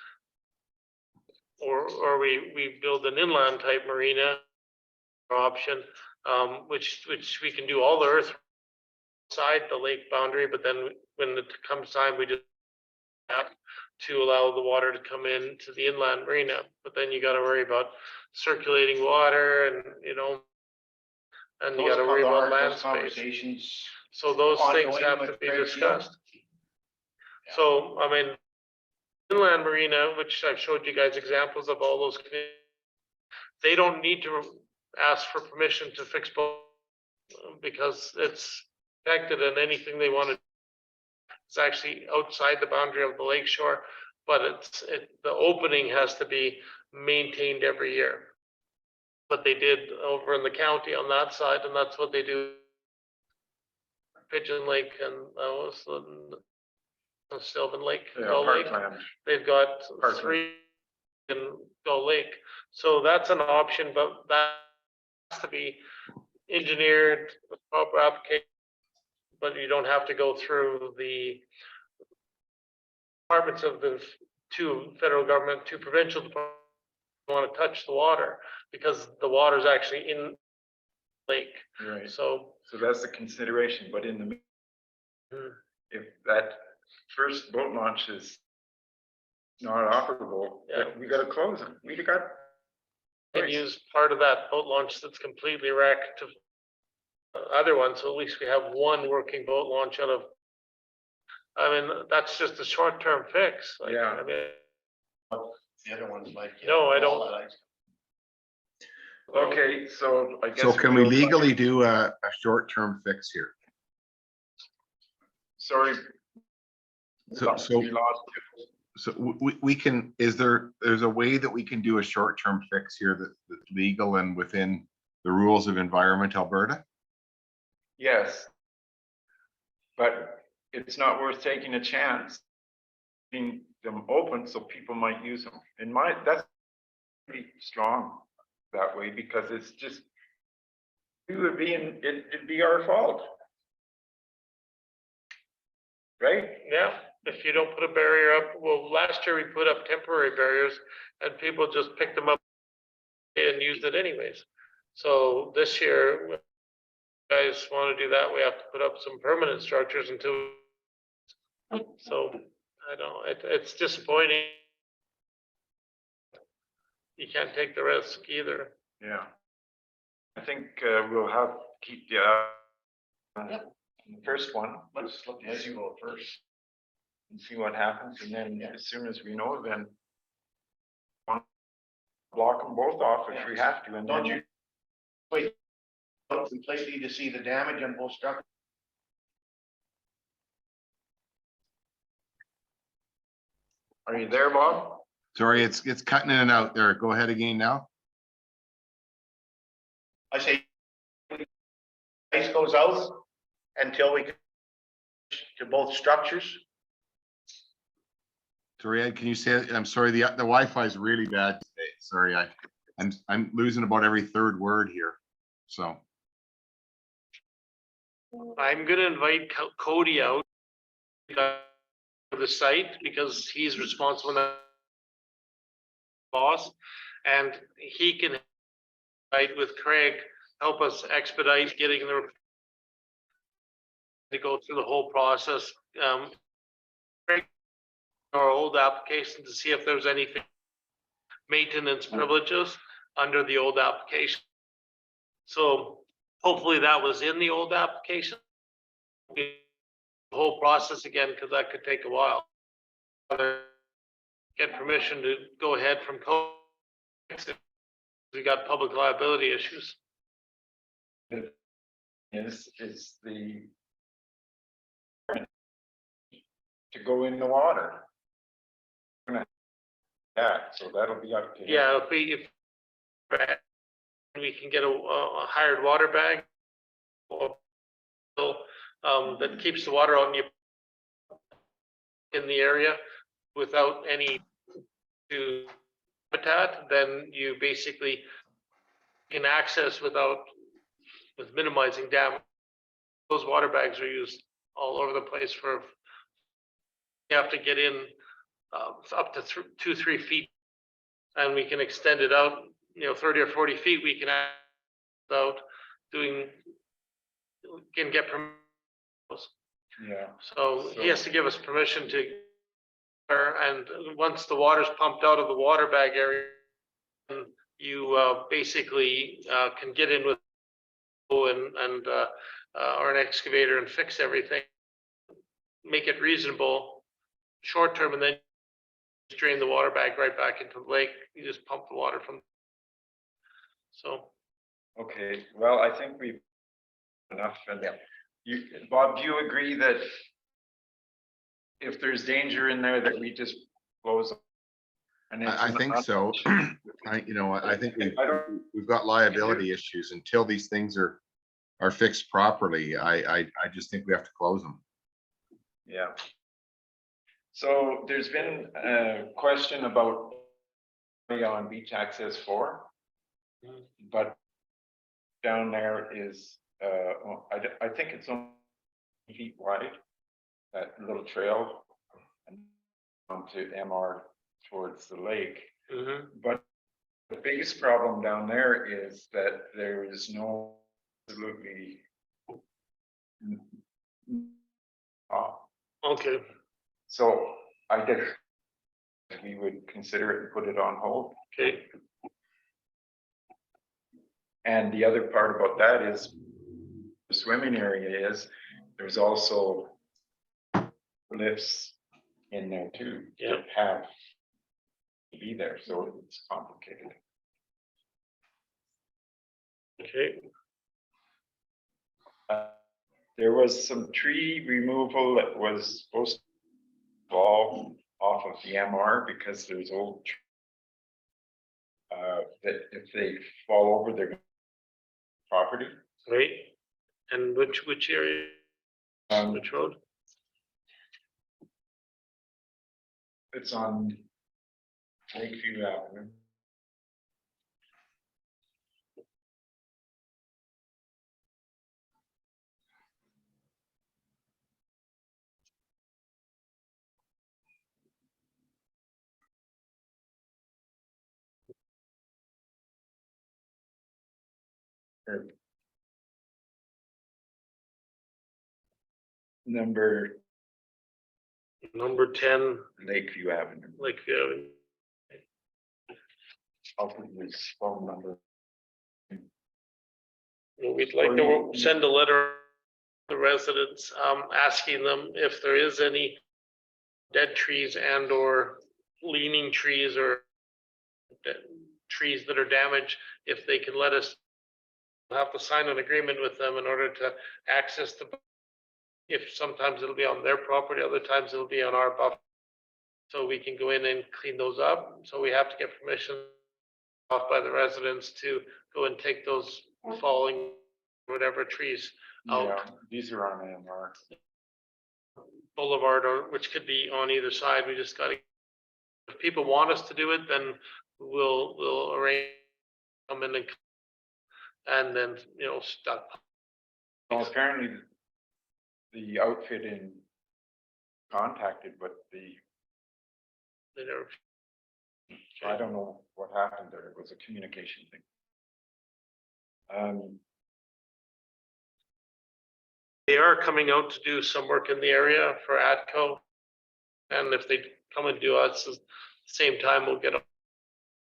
Speaker 2: Or we build an inland type marina option, which we can do all the earth side the lake boundary, but then when it comes time, we just have to allow the water to come in to the inland marina, but then you gotta worry about circulating water and, you know, and you gotta worry about land space.
Speaker 5: Conversations.
Speaker 2: So those things
Speaker 5: ongoing
Speaker 2: have to
Speaker 5: with
Speaker 2: be
Speaker 5: Craig
Speaker 2: discussed.
Speaker 5: Yeah.
Speaker 2: So, I mean, inland marina, which I've showed you guys examples of all those, they don't need to ask for permission to fix boat because it's protected and anything they want to. It's actually outside the boundary of the lake shore, but the opening has to be maintained every year. But they did over in the county on that side, and that's what they do. Pigeon Lake and Sylvan Lake, Gull Lake.
Speaker 1: Parkland.
Speaker 2: They've got
Speaker 1: Parkland.
Speaker 2: 3 in Gull Lake. So that's an option, but that has to be engineered with proper application. But you don't have to go through the departments of the 2 federal government, 2 provincial departments want to touch the water because the water is actually in the lake.
Speaker 1: Right.
Speaker 2: So
Speaker 1: that's the consideration, but in the, if that first boat launch is not operable,
Speaker 2: Yeah.
Speaker 1: we gotta close them. We got.
Speaker 2: and use part of that boat launch that's completely wrecked to other ones, so at least we have one working boat launch out of. I mean, that's just a short-term fix. Like,
Speaker 1: Yeah.
Speaker 2: I mean,
Speaker 5: The other one's like.
Speaker 2: No, I don't.
Speaker 1: Okay, so I guess.
Speaker 3: So can we
Speaker 1: we'll-
Speaker 3: legally do a short-term fix here?
Speaker 1: Sorry.
Speaker 3: So-
Speaker 1: We lost you.
Speaker 3: So we can, there's a way that we can do a short-term fix here that's legal and within the rules of Environment Alberta?
Speaker 1: Yes. But it's not worth taking a chance. them open so people might use them. In my, that's pretty strong that way because it's just, it'd be our fault. Right?
Speaker 2: Yeah, if you don't put a barrier up, well, last year we put up temporary barriers and people just picked them up and used it anyways. So this year, if you guys want to do that, we have to put up some permanent structures until. So, I don't, it's disappointing. You can't take the risk either.
Speaker 1: Yeah. I think we'll have to keep the first one,
Speaker 5: Let's look as you go first.
Speaker 1: and see what happens, and then as soon as we know, then block them both off if we have to, and
Speaker 5: Don't
Speaker 1: then
Speaker 5: you wait completely to see the damage on both structures?
Speaker 1: are you there, Bob?
Speaker 3: Sorry, it's cutting in and out there. Go ahead again now.
Speaker 5: I say ice goes out until we get to both structures.
Speaker 3: Sorry, Ed, can you say it? I'm sorry, the Wi-Fi is really bad today. Sorry, I'm losing about every third word here. So,
Speaker 2: I'm gonna invite Cody out to the site because he's responsible now. Boss, and he can fight with Craig, help us expedite getting to go through the whole process. Craig, our old application to see if there's anything maintenance privileges under the old application. So hopefully that was in the old application. The whole process again, because that could take a while. Get permission to go ahead from code. We got public liability issues.
Speaker 1: Is the to go in the water. Yeah, so that'll be up to him.
Speaker 2: Yeah, if we can get a hired water bag or that keeps the water on you in the area without any to habitat, then you basically can access with minimizing damage. Those water bags are used all over the place for, you have to get in up to 2-3 feet, and we can extend it out, 30 or 40 feet, we can out can get permission.
Speaker 1: Yeah.
Speaker 2: So he has to give us permission to, and once the water's pumped out of the water bag area, you basically can get in with and or an excavator and fix everything, make it reasonable, short term, and then drain the water bag right back into the lake. You just pump the water from. So.
Speaker 1: Okay, well, I think we've enough, and you, Bob, do you agree that if there's danger in there that we just close? And it's
Speaker 3: I think so. I think we've got liability issues until these things are fixed properly. I just think we have to close them.
Speaker 1: Yeah. So there's been a question about on beach access 4, but down there is, I think it's only feet wide, that little trail onto MR towards the lake.
Speaker 2: Mm-hmm.
Speaker 1: But the biggest problem down there is that there is no absolutely.
Speaker 2: Okay.
Speaker 1: So I guess we would consider it and put it on hold.
Speaker 2: Okay.
Speaker 1: And the other part about that is the swimming area there's also lifts in there too.
Speaker 2: Yeah.
Speaker 1: That have to be there, so it's complicated.
Speaker 2: Okay.
Speaker 1: There was some tree removal that was supposed to fall off of the MR because there's old that if they fall over their property.
Speaker 2: Right. And which area? Which road?
Speaker 1: It's on Lakeview Avenue. Number
Speaker 2: Number 10,
Speaker 1: Lakeview Avenue.
Speaker 2: like,
Speaker 1: I'll put his phone number.
Speaker 2: we'd like to send a letter to the residents, asking them if there is any dead trees and or leaning trees or trees that are damaged, if they can let us have to sign an agreement with them in order to access the, if sometimes it'll be on their property, other times it'll be on our buffer. So we can go in and clean those up. So we have to get permission off by the residents to go and take those falling, whatever trees out.
Speaker 1: Yeah, these are on AMR.
Speaker 2: Boulevard, or which could be on either side. We just gotta, if people want us to do it, then we'll arrange, come in and then, you know, stop.
Speaker 1: Well, apparently the outfit in contacted, but
Speaker 2: They never,
Speaker 1: I don't know what happened there. It was a communication thing.
Speaker 2: they are coming out to do some work in the area for ATCO. And if they come and do us at the same time, we'll get a.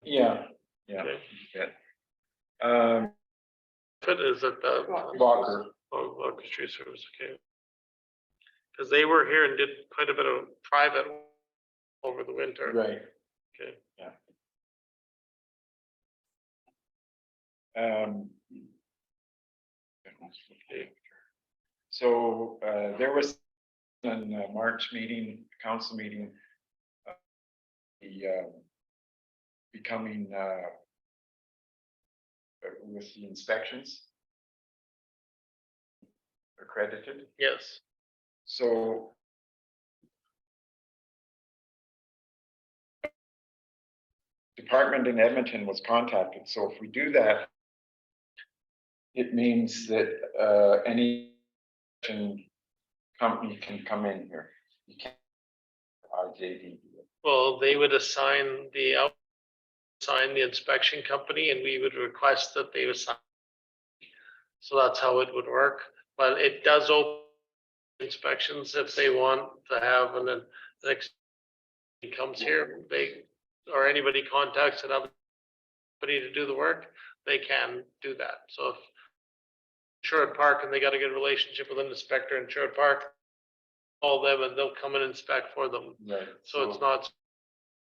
Speaker 1: Yeah, yeah.
Speaker 2: Okay.
Speaker 1: Yeah.
Speaker 2: Fit is at the.
Speaker 1: Walker.
Speaker 2: Oh, Walker Street Service, okay. Cause they were here and did quite a bit of private over the winter.
Speaker 1: Right.
Speaker 2: Okay.
Speaker 1: Okay. So there was in March meeting, council meeting, the becoming with the inspections accredited.
Speaker 2: Yes,
Speaker 1: So department in Edmonton was contacted. So if we do that, it means that any company can come in here. You can't RJD.
Speaker 2: well, they would assign the inspection company and we would request that they assign. So that's how it would work, but it does open inspections if they want to have, and then the next comes here, they, or anybody contacts another company to do the work, they can do that. So if Sherwood Park and they got a good relationship with an inspector in Sherwood Park, call them and they'll come and inspect for them.
Speaker 1: Right.
Speaker 2: So it's not,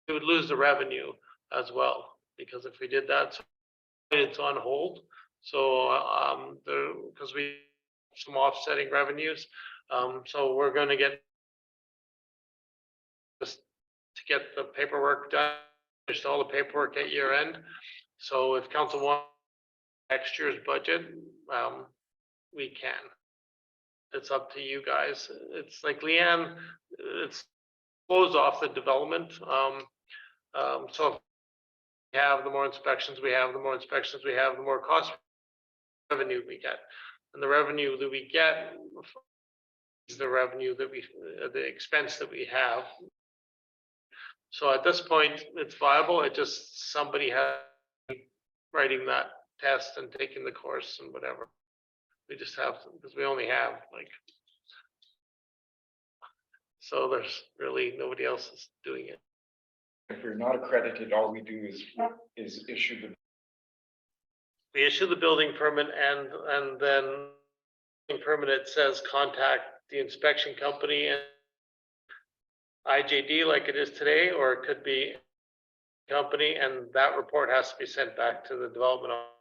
Speaker 2: we would lose the revenue as well, because if we did that, so it's on hold. So, because we, some offsetting revenues, so we're gonna get just to get the paperwork done, just all the paperwork at year end. So if council wants next year's budget, we can. It's up to you guys. It's like Leanne, it's closed off the development. So if we have, the more inspections we have, the more inspections we have, the more cost revenue we get. And the revenue that we get is the revenue that we, the expense that we have. So at this point, it's viable. It just, somebody has writing that test and taking the course and whatever. We just have to, because we only have like, so there's really nobody else is doing it.
Speaker 1: If we're not accredited, all we do is issue the.
Speaker 2: We issue the building permit and then building permit, it says contact the inspection company and IJD like it is today, or it could be company, and that report has to be sent back to the development office.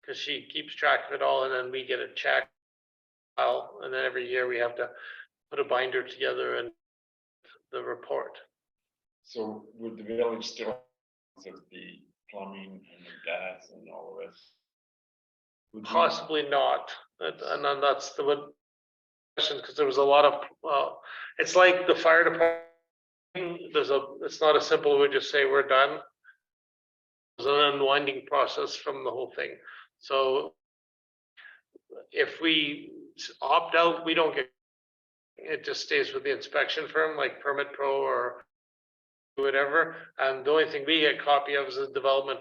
Speaker 2: Because she keeps track of it all, and then we get a check file, and then every year we have to put a binder together and the report.
Speaker 1: So would the village still have the plumbing and the gas and all of this? Would you-
Speaker 2: Possibly not, and then that's the question, because there was a lot of, it's like the fire department it's not a simple, we just say we're done. There's an unwinding process from the whole thing. So if we opt out, we don't get, it just stays with the inspection firm like Permit Pro or whatever. And the only thing we get copy of is the development.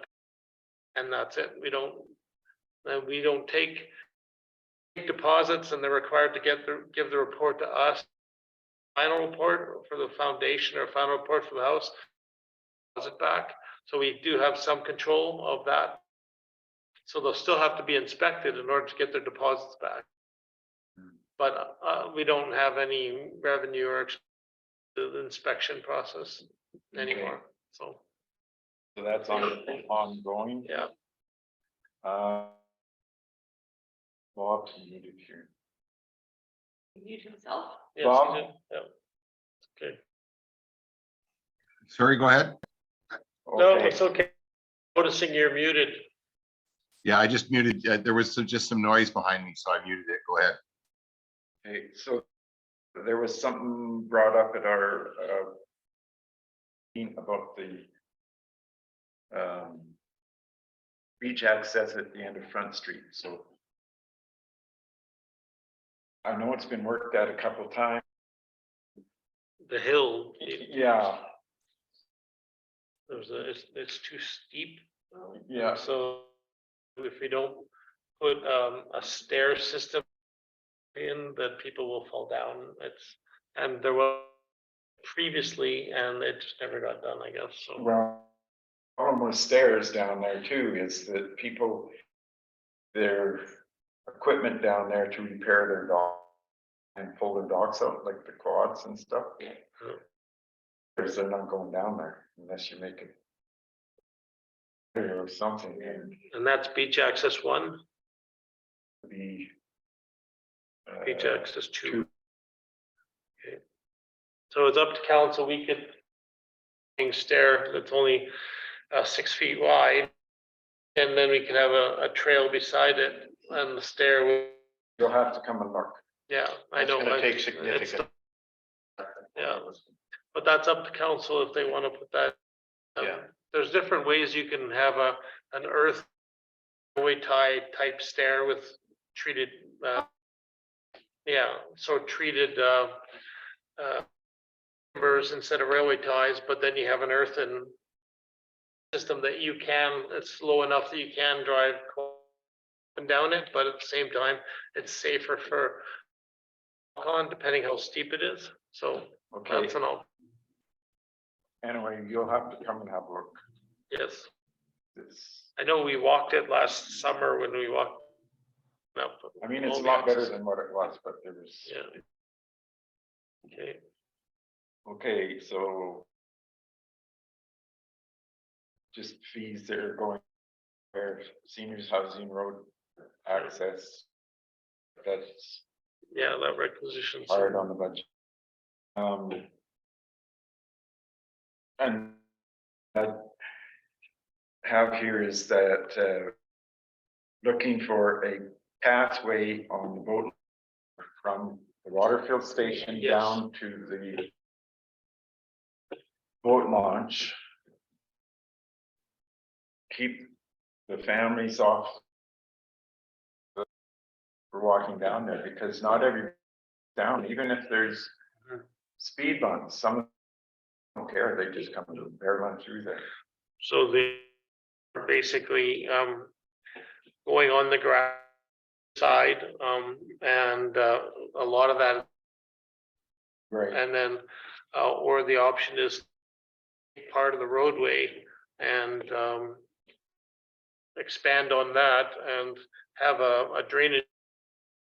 Speaker 2: And that's it. We don't take deposits, and they're required to give the report to us. Final report for the foundation or final report for the house, deposit back. So we do have some control of that. So they'll still have to be inspected in order to get their deposits back. But we don't have any revenue or the inspection process anymore. So,
Speaker 1: So that's ongoing.
Speaker 2: yeah.
Speaker 1: Bob, muted here.
Speaker 4: Mute himself.
Speaker 2: Yes,
Speaker 1: Bob?
Speaker 2: you did, yeah. Okay.
Speaker 3: Sorry, go ahead.
Speaker 2: No,
Speaker 1: Okay.
Speaker 2: it's okay. Noticing you're muted.
Speaker 3: Yeah, I just muted, there was just some noise behind me, so I muted it. Go ahead.
Speaker 1: Okay, so there was something brought up at our meeting about the beach access at the end of Front Street, so I know it's been worked at a couple of times.
Speaker 2: The hill,
Speaker 1: Yeah,
Speaker 2: it's too steep.
Speaker 1: yeah.
Speaker 2: So if we don't put a stair system in, that people will fall down. And there was previously, and it just never got done, I guess, so.
Speaker 1: Well, problem with stairs down there too is that people, their equipment down there to repair their dog and pull their dogs out, like the quads and stuff. Because they're not going down there unless you make it or something, and
Speaker 2: And that's beach access 1,
Speaker 1: the
Speaker 2: beach access 2.
Speaker 1: two.
Speaker 2: Okay. So it's up to council, we could stair that's only 6 feet wide. And then we can have a trail beside it, and the stair will,
Speaker 1: You'll have to come and look.
Speaker 2: yeah, I
Speaker 5: It's
Speaker 2: know.
Speaker 5: gonna take
Speaker 2: it's-
Speaker 5: significant.
Speaker 2: Yeah, but that's up to council if they want to put that.
Speaker 5: Yeah.
Speaker 2: There's different ways you can have an earth railway tie type stair with treated, yeah, so treated, timbers instead of railway ties, but then you have an earthen system that it's low enough that you can drive up and down it, but at the same time, it's safer for on, depending how steep it is. So
Speaker 1: Okay,
Speaker 2: that's an all,
Speaker 1: anyway, you'll have to come and have a look.
Speaker 2: yes.
Speaker 1: It's,
Speaker 2: I know we walked it last summer when we walked. Up.
Speaker 1: I mean, it's
Speaker 2: all
Speaker 1: a
Speaker 2: the
Speaker 1: lot better
Speaker 2: access.
Speaker 1: than what it was, but there was.
Speaker 2: Yeah. Okay,
Speaker 1: Okay, so. Just fees that are going where seniors housing road access. That's
Speaker 2: yeah, that requisition.
Speaker 1: hard on the budget. And I have here is that looking for a pathway on the boat from the Waterfield station
Speaker 2: Yes.
Speaker 1: down to the boat launch. Keep the families off for walking down there, because not every down, even if there's speed bumps, some don't care, they just come to barrel through there.
Speaker 2: So they are basically going on the grass side, and a lot of that,
Speaker 1: Right,
Speaker 2: and then or the option is part of the roadway and expand on that and have a drainage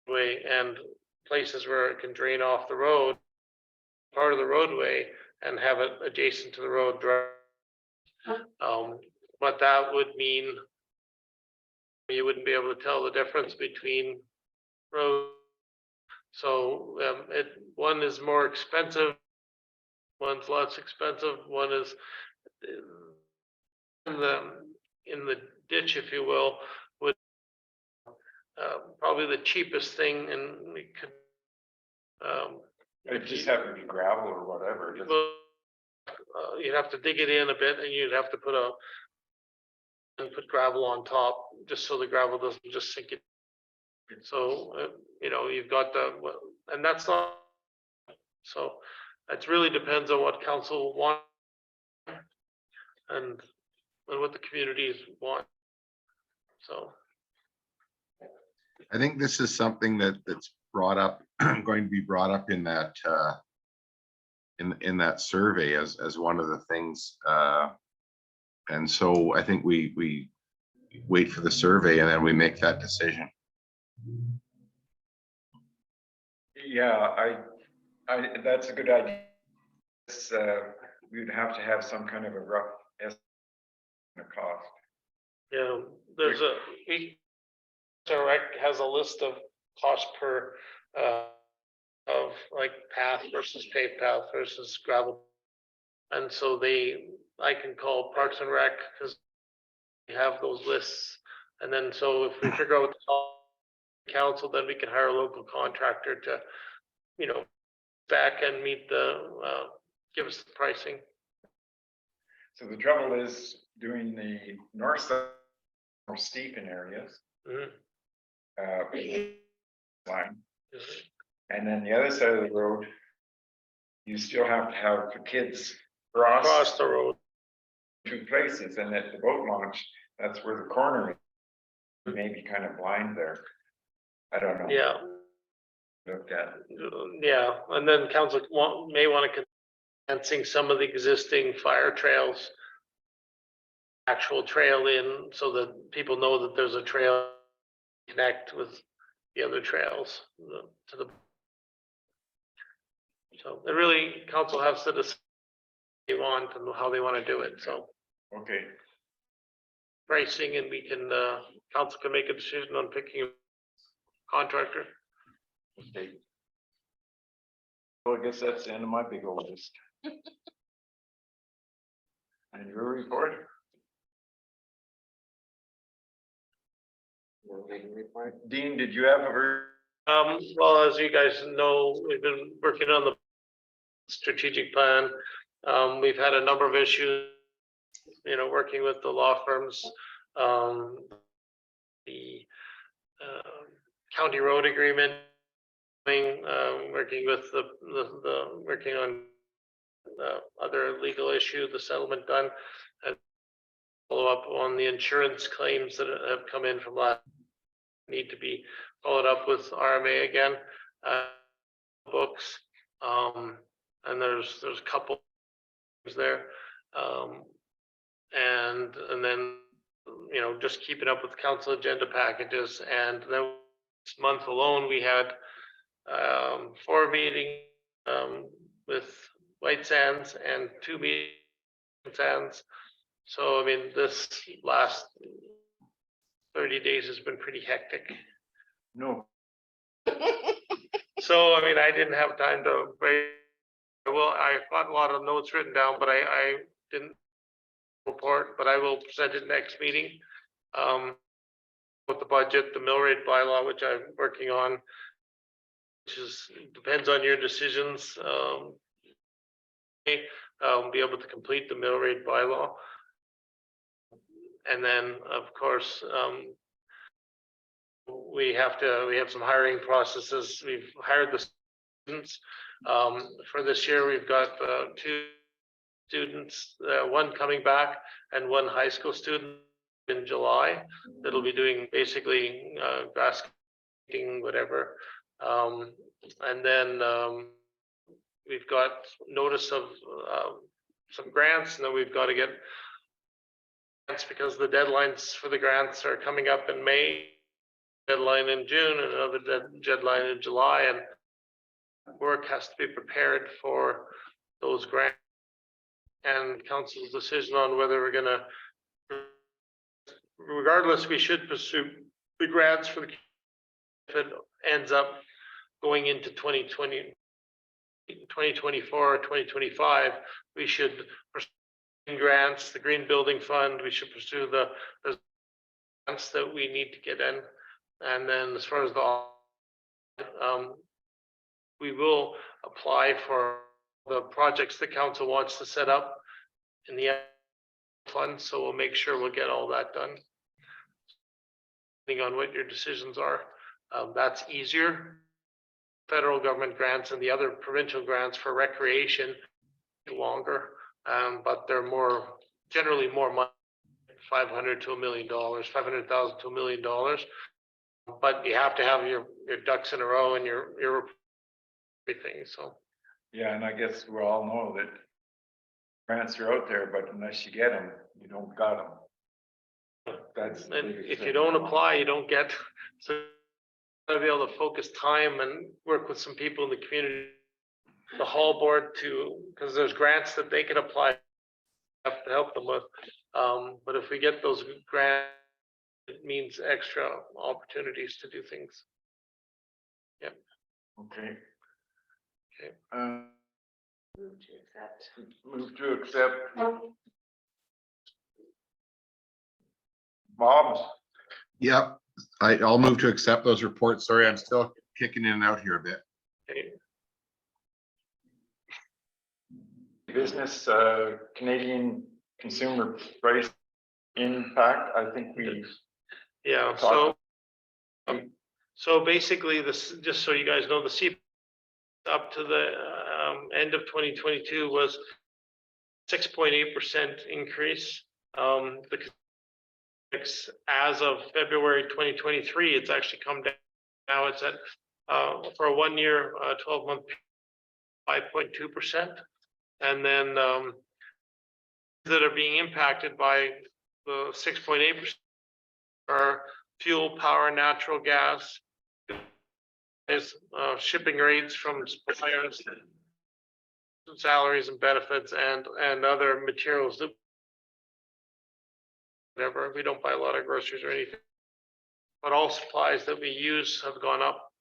Speaker 2: way and places where it can drain off the road, part of the roadway, and have it adjacent to the road. But that would mean you wouldn't be able to tell the difference between roads. So one is more expensive, one's less expensive, one is in the ditch, if you will, would probably the cheapest thing, and we could
Speaker 1: it just have to be gravel or whatever, it doesn't-
Speaker 2: well, you'd have to dig it in a bit and you'd have to put gravel on top, just so the gravel doesn't just sink it. So, you know, you've got and that's not, so it really depends on what council want and what the communities want. So,
Speaker 3: I think this is something that's brought up, going to be brought up in that, in that survey as one of the things. And so I think we wait for the survey and then we make that decision.
Speaker 1: Yeah, that's a good idea. It's, we'd have to have some kind of a rough estimate of cost.
Speaker 2: yeah, there's Direct has a list of cost per, of like path versus paved path versus gravel. And so I can call Parks and Rec because we have those lists. And then, so if we figure out the council, then we can hire a local contractor to, you know, back and meet give us the pricing.
Speaker 1: So the trouble is doing the north side more steep in areas.
Speaker 2: Mhm.
Speaker 1: Line. And then the other side of the road, you still have to have the kids
Speaker 2: Across
Speaker 1: cross
Speaker 2: the road.
Speaker 1: two places, and at the boat launch, that's where the corner is. You may be kind of blind there. I don't know.
Speaker 2: Yeah,
Speaker 1: Looked at.
Speaker 2: yeah, and then council may want to commencing some of the existing fire trails. Actual trail in, so that people know that there's a trail connect with the other trails to the. So it really, council has to decide what they want and how they want to do it, so
Speaker 1: Okay,
Speaker 2: pricing, and we can, council can make a decision on picking a contractor.
Speaker 1: okay. Well, I guess that's the end of my big old list. And your report? Dean, did you have a?
Speaker 2: Well, as you guys know, we've been working on the strategic plan. We've had a number of issues, you know, working with the law firms. The county road agreement, working with working on the other legal issue, the settlement done, and follow up on the insurance claims that have come in from last, need to be followed up with RMA again, books, and there's a couple there, and then, you know, just keeping up with council agenda packages. And then this month alone, we had 4 meetings with White Sands and 2 meetings with Sands. So I mean, this last 30 days has been pretty hectic.
Speaker 1: No.
Speaker 2: So I mean, I didn't have time to break. Well, I got a lot of notes written down, but I didn't report, but I will present it next meeting. With the budget, the mill rate bylaw, which I'm working on, which depends on your decisions. Be able to complete the mill rate bylaw. And then, of course, we have some hiring processes. We've hired the students. For this year, we've got 2 students, 1 coming back and 1 high school student in July that'll be doing basically grass cutting, whatever. And then we've got notice of some grants, and then we've got to get grants because the deadlines for the grants are coming up in May, deadline in June, and another deadline in July, and work has to be prepared for those grants and council's decision on whether we're gonna, regardless, we should pursue the grants for the, if it ends up going into 2020, 2024 or 2025, we should pursue grants, the Green Building Fund, we should pursue the grants that we need to get in. And then as far as the we will apply for the projects the council wants to set up in the fund, so we'll make sure we'll get all that done. Depending on what your decisions are, that's easier. Federal government grants and the other provincial grants for recreation longer, but they're generally more money, $500,000 to $1 million, $500,000 to $1 million. But you have to have your ducks in a row and your everything, so.
Speaker 1: Yeah, and I guess we all know that grants are out there, but unless you get them, you don't got them. That's. the
Speaker 2: And
Speaker 1: biggest
Speaker 2: if you
Speaker 1: thing.
Speaker 2: don't apply, you don't get, so gotta be able to focus time and work with some people in the community, the hall board because there's grants that they can apply, have to help them with. But if we get those grants, it means extra opportunities to do things.
Speaker 1: Okay.
Speaker 2: Okay.
Speaker 4: Move to accept.
Speaker 1: Move to accept. Bob,
Speaker 3: Yep, I'll move to accept those reports. Sorry, I'm still kicking in and out here a bit.
Speaker 2: Okay.
Speaker 1: business, Canadian consumer price impact, I think we.
Speaker 2: Yeah,
Speaker 1: Talk-
Speaker 2: so basically this, just so you guys know, the CP up to the end of 2022 was 6.8% increase. The as of February 2023, it's actually come down. Now it's at for a 1 year, 12-month, 5.2%. And then that are being impacted by the 6.8% are fuel, power, natural gas, is shipping rates from suppliers, salaries and benefits, and other materials that whatever, we don't buy a lot of groceries or anything, but all supplies that we use have gone up.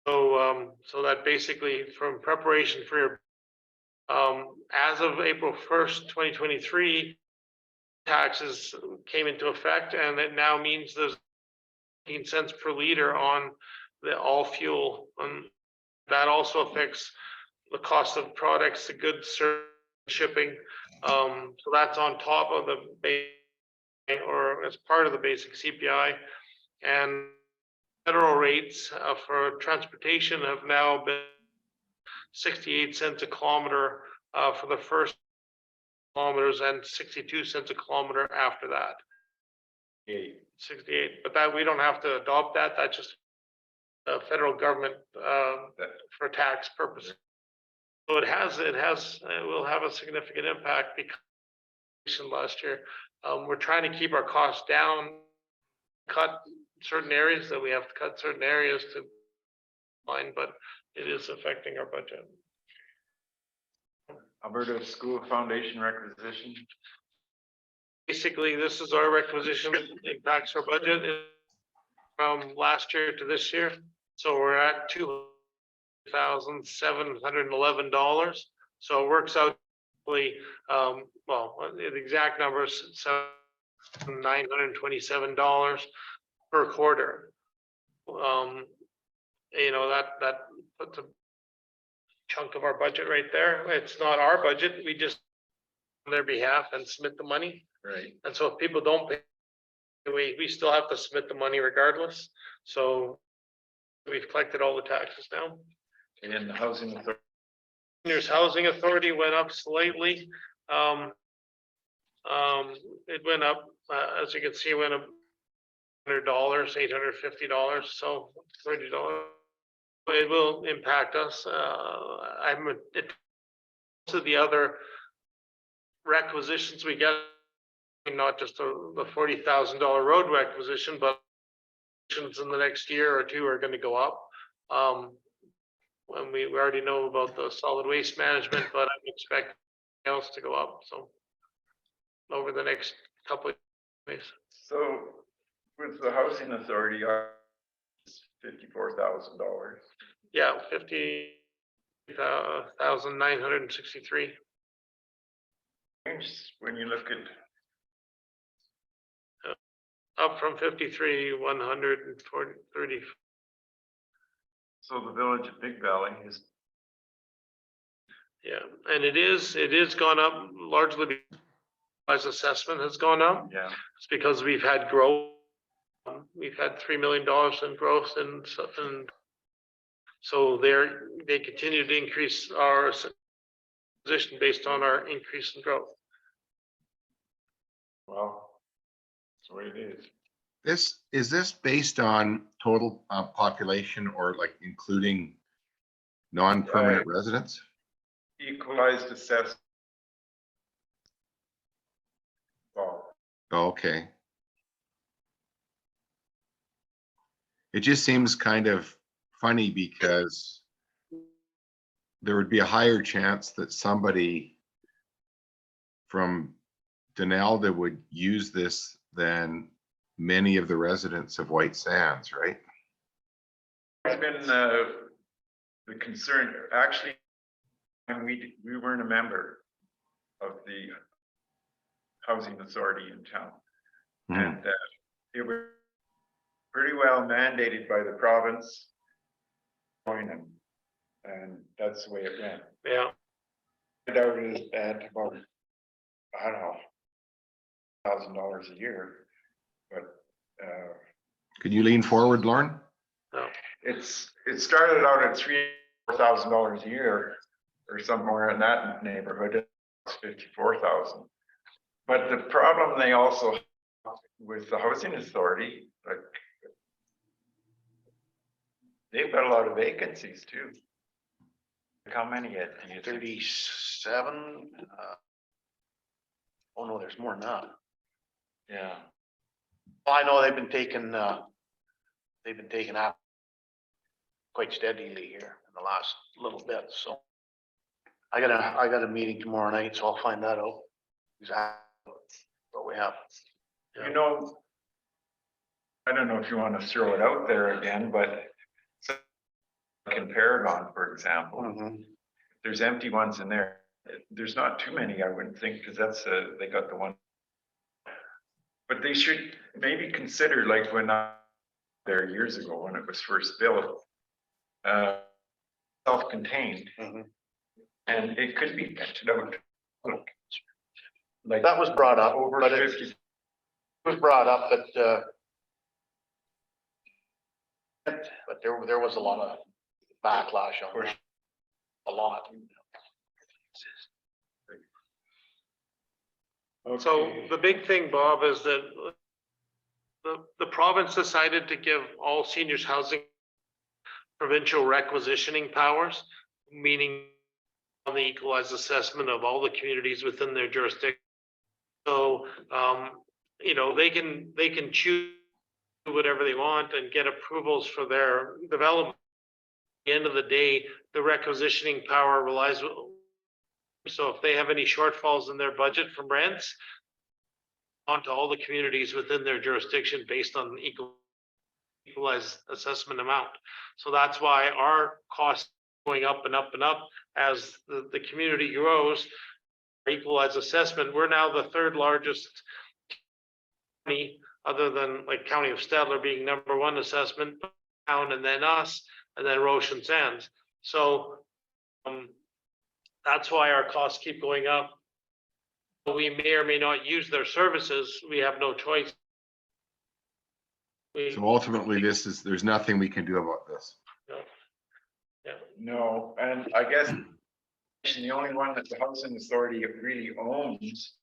Speaker 2: So that basically from preparation for your as of April 1st, 2023, taxes came into effect, and it now means there's 15 cents per liter on the all fuel. That also affects the cost of products, the goods, service, shipping. So that's on top of the base, or as part of the basic CPI. And federal rates for transportation have now been 68 cents a kilometer for the first kilometers and 62 cents a kilometer after that. 68, but that we don't have to adopt that. That's just the federal government for tax purposes. So it will have a significant impact because last year we're trying to keep our costs down, cut certain areas that we have to cut certain areas to find, but it is affecting our budget.
Speaker 1: Alberta School Foundation requisition.
Speaker 2: Basically, this is our requisition that impacts our budget from last year to this year. So we're at $2,711. So it works out, well, the exact number is $927 per quarter. You know, that puts a chunk of our budget right there. It's not our budget. We just on their behalf and submit the money.
Speaker 1: Right.
Speaker 2: And so if people don't pay, we still have to submit the money regardless. So we've collected all the taxes now.
Speaker 1: And the housing authority.
Speaker 2: There's housing authority went up slightly. It went up, as you can see, it went up $100, $850, so $30. It will impact us. To the other requisitions we get, not just the $40,000 road requisition, but in the next year or two are going to go up. When we already know about the solid waste management, but I expect else to go up. So over the next couple of years.
Speaker 1: So with the housing authority, $54,000.
Speaker 2: Yeah, 50,963.
Speaker 1: When you look at,
Speaker 2: Up from 53,130.
Speaker 1: so the village of Big Valley is
Speaker 2: Yeah, and it is gone up largely because assessment has gone up.
Speaker 1: Yeah,
Speaker 2: It's because we've had growth. We've had $3 million in growth and so they continue to increase our position based on our increase in growth.
Speaker 1: well, that's the way it is.
Speaker 3: Is this based on total population or like including non-permanent residents?
Speaker 1: Equalized assessment. Well,
Speaker 3: Okay. It just seems kind of funny because there would be a higher chance that somebody from Denalda would use this than many of the residents of White Sands, right?
Speaker 1: it's been the concern, actually, and we weren't a member of the housing authority in town.
Speaker 3: Mhm.
Speaker 1: And it was pretty well mandated by the province. Join them. And that's the way it went.
Speaker 2: Yeah,
Speaker 1: It out at about, I don't know, $1,000 a year. But
Speaker 3: Could you lean forward, Lauren?
Speaker 2: no,
Speaker 1: it started out at $4,000 a year or somewhere in that neighborhood. It's 54,000. But the problem they also have with the housing authority, like they've got a lot of vacancies too. How many do you think?
Speaker 5: 37. Oh no, there's more than that.
Speaker 1: Yeah,
Speaker 5: Well, I know they've been taking out quite steadily here in the last little bit, so. I got a meeting tomorrow night, so I'll find that out. Exactly what we have.
Speaker 1: you know, I don't know if you want to throw it out there again, but like in Paragon, for example,
Speaker 5: Mhm.
Speaker 1: there's empty ones in there. There's not too many, I wouldn't think, because that's they got the one. But they should maybe consider, like when there years ago when it was first built, self-contained,
Speaker 5: Mhm.
Speaker 1: and it could be rented out. Like
Speaker 5: That was brought up,
Speaker 1: over
Speaker 5: but it
Speaker 1: 50.
Speaker 5: was brought up, but there was a lot of backlash on that. A lot.
Speaker 2: so the big thing, Bob, is that the province decided to give all seniors housing provincial requisitioning powers, meaning on the equalized assessment of all the communities within their jurisdiction. So, you know, they can choose whatever they want and get approvals for their development. At the end of the day, the requisitioning power relies. So if they have any shortfalls in their budget from rents, onto all the communities within their jurisdiction based on equalized assessment amount. So that's why our costs going up and up and up as the community grows. Equalized assessment, we're now the third largest county, other than like County of Stadler being number one assessment town, and then us, and then Roshan Sands. So that's why our costs keep going up. We may or may not use their services. We have no choice.
Speaker 3: So ultimately, there's nothing we can do about this.
Speaker 1: No, and I guess the only one that the housing authority really owns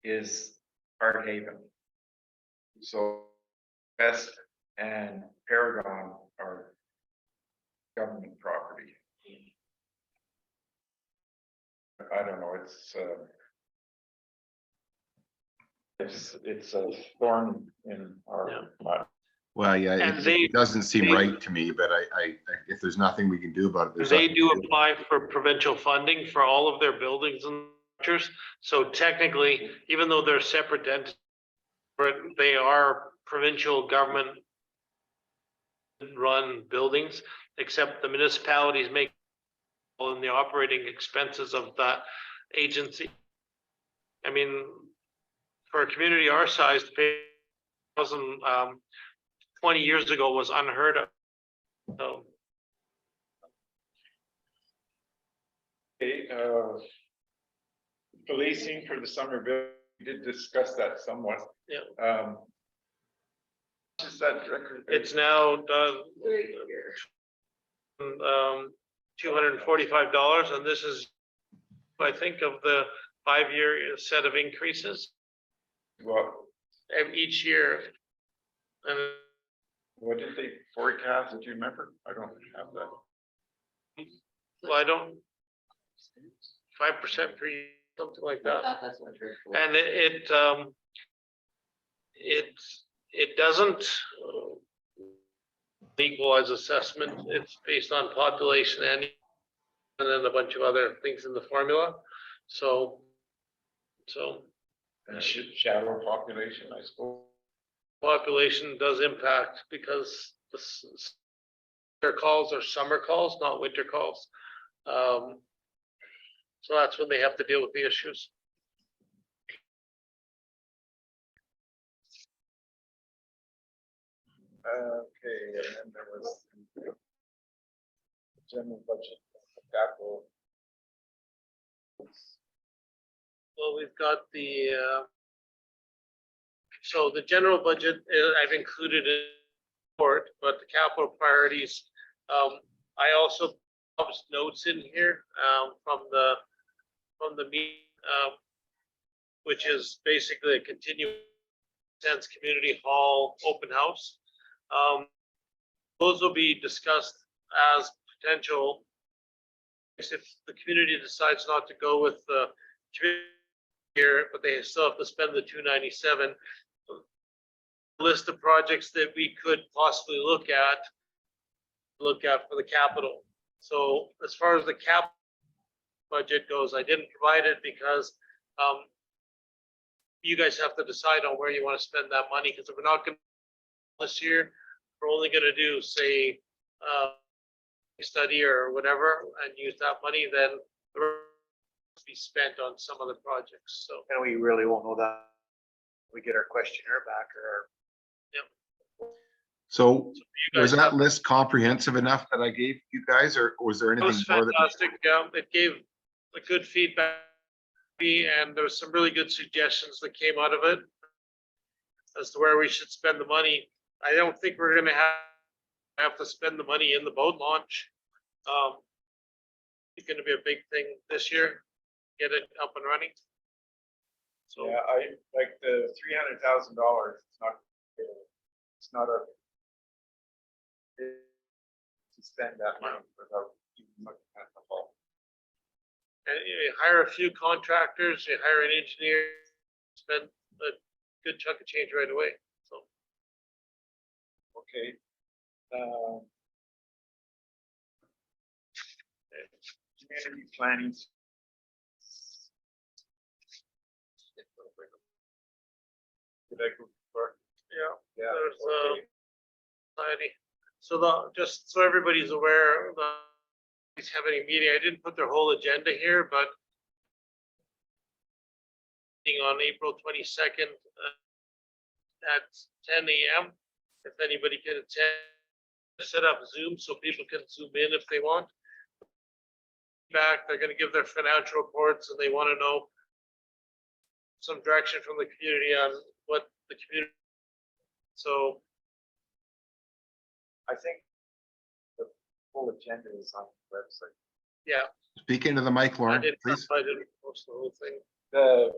Speaker 1: is Hard Haven. So West and Paragon are government property. I don't know, it's a thorn in our.
Speaker 3: Well, yeah,
Speaker 2: And
Speaker 3: it doesn't seem right to me, but if there's nothing we can do about it. there's
Speaker 2: They
Speaker 3: nothing
Speaker 2: do
Speaker 3: to do.
Speaker 2: apply for provincial funding for all of their buildings and structures. So technically, even though they're separate entities, they are provincial government run buildings, except the municipalities make all in the operating expenses of that agency. I mean, for a community our size, to pay 20 years ago was unheard of. So
Speaker 1: Okay, policing for the summer bill, we did discuss that somewhat.
Speaker 2: Yeah.
Speaker 1: Is that record?
Speaker 2: It's now done.
Speaker 4: Very clear.
Speaker 2: $245, and this is, I think, of the 5-year set of increases
Speaker 1: Well,
Speaker 2: each year. And
Speaker 1: what did they forecast? Do you remember? I don't have that.
Speaker 2: well, I don't, 5% per year, something like
Speaker 4: I
Speaker 2: that.
Speaker 4: thought that's what her.
Speaker 2: And it doesn't equalize assessment. It's based on population and then a bunch of other things in the formula. So
Speaker 1: And shadow population, I suppose.
Speaker 2: population does impact because their calls are summer calls, not winter calls. So that's when they have to deal with the issues.
Speaker 1: Okay, and then there was general budget, capital.
Speaker 2: Well, we've got the, so the general budget, I've included in report, but the capital priorities, I also published notes in here, from the meeting, which is basically a continuing Sense Community Hall open house. Those will be discussed as potential. If the community decides not to go with the here, but they still have to spend the 297. List of projects that we could possibly look at for the capital. So as far as the cap budget goes, I didn't provide it because you guys have to decide on where you want to spend that money, because if we're not going to this year, we're only going to do, say, study or whatever and use that money, then the rest will be spent on some other projects. So
Speaker 5: And we really won't know that. We get our questionnaire back or
Speaker 3: So
Speaker 2: you
Speaker 3: was
Speaker 2: guys
Speaker 3: that
Speaker 2: have,
Speaker 3: list comprehensive enough that I gave you guys, or was there
Speaker 2: it
Speaker 3: anything
Speaker 2: was
Speaker 3: more that?
Speaker 2: fantastic. It gave a good feedback, and there was some really good suggestions that came out of it as to where we should spend the money. I don't think we're gonna have to spend the money in the boat launch. It's gonna be a big thing this year, get it up and running. So,
Speaker 1: Yeah, I like the $300,000. It's not a. To spend that money without even looking at the whole.
Speaker 2: and you hire a few contractors, you hire an engineer, spend a good chunk of change right away, so.
Speaker 1: Okay. Community planning. Did I go far?
Speaker 2: Yeah.
Speaker 1: Yeah.
Speaker 2: There's
Speaker 1: okay.
Speaker 2: society. So just so everybody's aware, he's having a meeting. I didn't put their whole agenda here, but on April 22nd at 10 a.m. If anybody can attend, set up Zoom so people can zoom in if they want. They're going to give their financial reports and they want to know some direction from the community on what the community. So
Speaker 1: I think the full agenda is on the website.
Speaker 2: yeah,
Speaker 3: Speak into the mic,
Speaker 2: I
Speaker 3: Lauren,
Speaker 2: didn't
Speaker 3: please.
Speaker 2: post the whole thing.
Speaker 1: The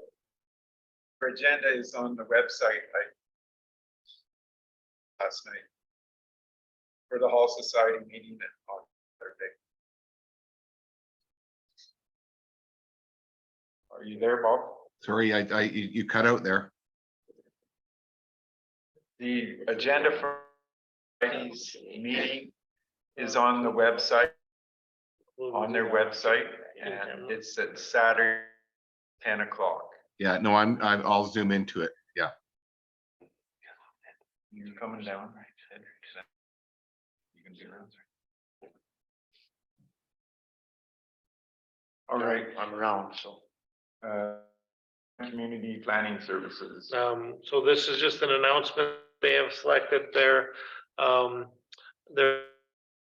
Speaker 1: agenda is on the website. Last night. For the Hall Society meeting on Saturday. Are you there, Bob?
Speaker 3: Sorry, you cut out there.
Speaker 1: The agenda for Friday's meeting is on the website, on their website, and it's at Saturday, 10 o'clock.
Speaker 3: Yeah, no, I'll zoom into it. Yeah.
Speaker 1: You're coming down, right? You can do that. All right,
Speaker 5: I'm around, so.
Speaker 1: Community planning services.
Speaker 2: So this is just an announcement. They have selected their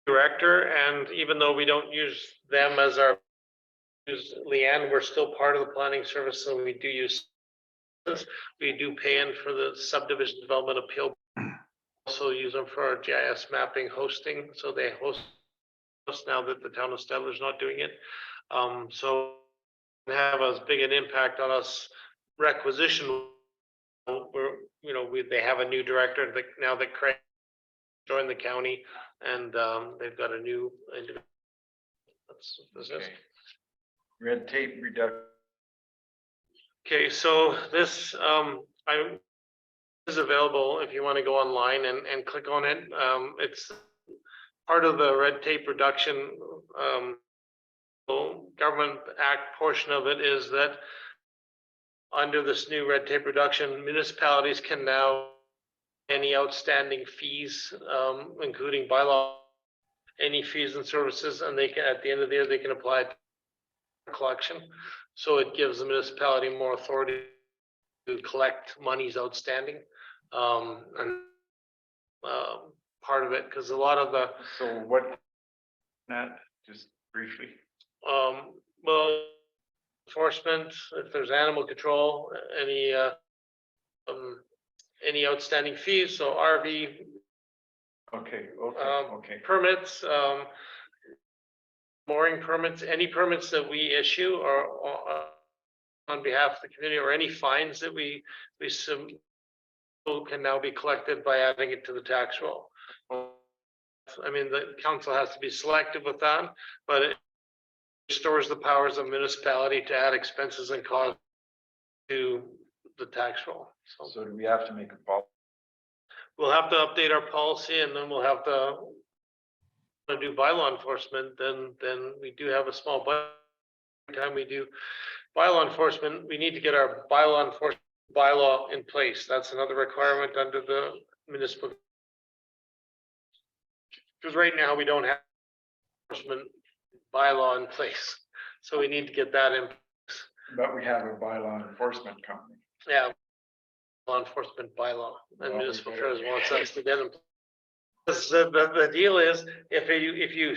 Speaker 2: director, and even though we don't use them as our Leanne, we're still part of the planning service, so we do use this. We do pay in for the subdivision development appeal. Also use them for our GIS mapping hosting, so they host us now that the town of Stettler's not doing it. So have as big an impact on us requisition. We're, you know, they have a new director that now that Craig joined the county, and they've got a new individual. That's it.
Speaker 1: Okay. Red tape reduction.
Speaker 2: Okay, so this is available if you want to go online and click on it. It's part of the red tape reduction government act portion of it is that under this new red tape reduction, municipalities can now any outstanding fees, including bylaw, any fees and services, and they can, at the end of the year, they can apply it to collection. So it gives the municipality more authority to collect monies outstanding. And part of it, because a lot of the,
Speaker 1: So what, that, just briefly,
Speaker 2: well, enforcement, if there's animal control, any outstanding fees, so RV
Speaker 1: okay, okay.
Speaker 2: permits, mooring permits, any permits that we issue or on behalf of the community, or any fines that we can now be collected by adding it to the tax roll. I mean, the council has to be selective with that, but it restores the powers of municipality to add expenses and costs to the tax roll.
Speaker 1: So do we have to make a policy?
Speaker 2: We'll have to update our policy, and then we'll have to do bylaw enforcement. Then we do have a small budget. Every time we do bylaw enforcement, we need to get our bylaw enforcement bylaw in place. That's another requirement under the municipal. Because right now we don't have enforcement bylaw in place, so we need to get that in.
Speaker 1: But we have a bylaw enforcement company.
Speaker 2: Yeah. Law enforcement bylaw, and
Speaker 1: Well,
Speaker 2: municipal
Speaker 1: we better-
Speaker 2: affairs wants us to get them. The deal is, if you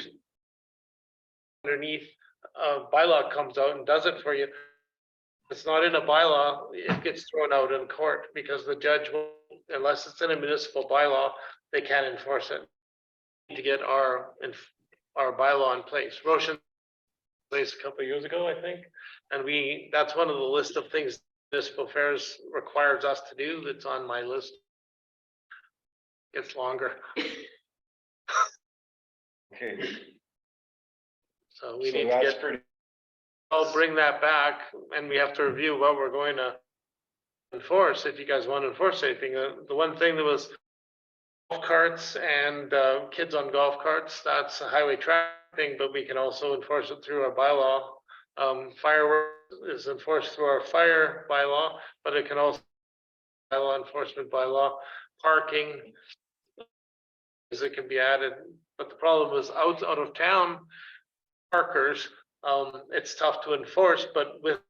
Speaker 2: underneath, bylaw comes out and does it for you, it's not in a bylaw, it gets thrown out in court, because the judge will, unless it's in a municipal bylaw, they can't enforce it. To get our bylaw in place. Roshan placed a couple of years ago, I think, and that's one of the list of things municipal affairs requires us to do. That's on my list. It's longer,
Speaker 1: Okay.
Speaker 2: so we
Speaker 1: So
Speaker 2: need to
Speaker 1: that's
Speaker 2: get.
Speaker 1: pretty,
Speaker 2: I'll bring that back, and we have to review what we're going to enforce. If you guys want to enforce anything, the one thing that was golf carts and kids on golf carts, that's a highway traffic thing, but we can also enforce it through our bylaw. Fireworks is enforced through our fire bylaw, but it can also bylaw enforcement bylaw. Parking is it can be added, but the problem is out of town parkers, it's tough to enforce, but with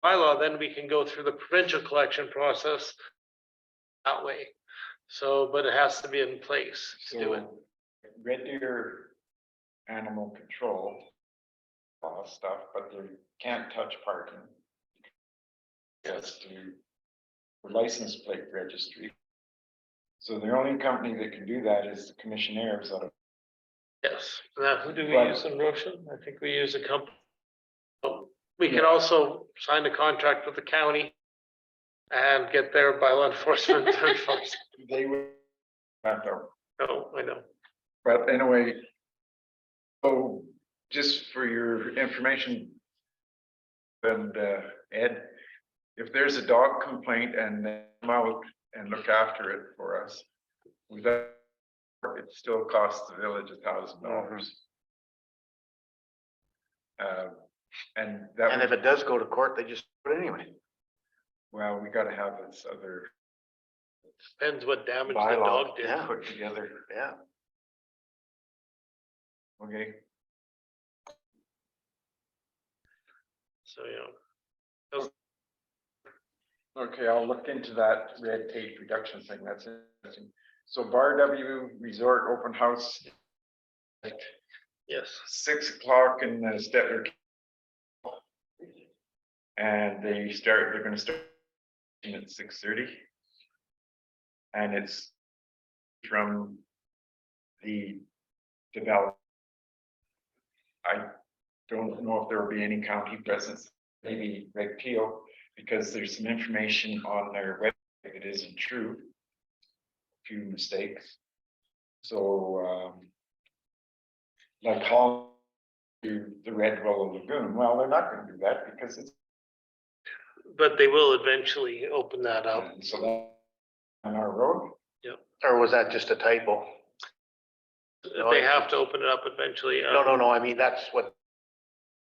Speaker 2: bylaw, then we can go through the provincial collection process that way. So, but it has to be in place to do it.
Speaker 1: so Red Deer animal control stuff, but they can't touch parking. That's to the license plate registry. So the only company that can do that is the commissioners out of.
Speaker 2: Yes, now who do we
Speaker 1: Right.
Speaker 2: use in Roshan? I think we use a company. We can also sign a contract with the county and get their bylaw enforcement.
Speaker 1: They would. Not though.
Speaker 2: No, I know.
Speaker 1: But anyway. So just for your information. And Ed, if there's a dog complaint and they come out and look after it for us. It still costs the village $1,000. And that.
Speaker 5: And if it does go to court, they just do it anyway.
Speaker 1: Well, we gotta have this other
Speaker 2: Depends what damage the
Speaker 5: Bylaw,
Speaker 2: dog did.
Speaker 5: yeah.
Speaker 1: put together,
Speaker 5: Yeah.
Speaker 1: okay?
Speaker 2: So, you know,
Speaker 1: Okay, I'll look into that red tape reduction thing, that's interesting. So Bar W Resort Open House,
Speaker 2: yes.
Speaker 1: 6 o'clock in Stettler And they're gonna start at 6:30. And it's from the develop. I don't know if there will be any county presence, maybe Red Peel, because there's some information on their website that isn't true. Few mistakes. So, like how to the Red Willow Lagoon, well, they're not gonna do that because it's,
Speaker 2: But they will eventually open that up.
Speaker 1: so that on our road.
Speaker 5: Or was that just a typo?
Speaker 2: They have to open it up eventually.
Speaker 5: No, I mean, that's what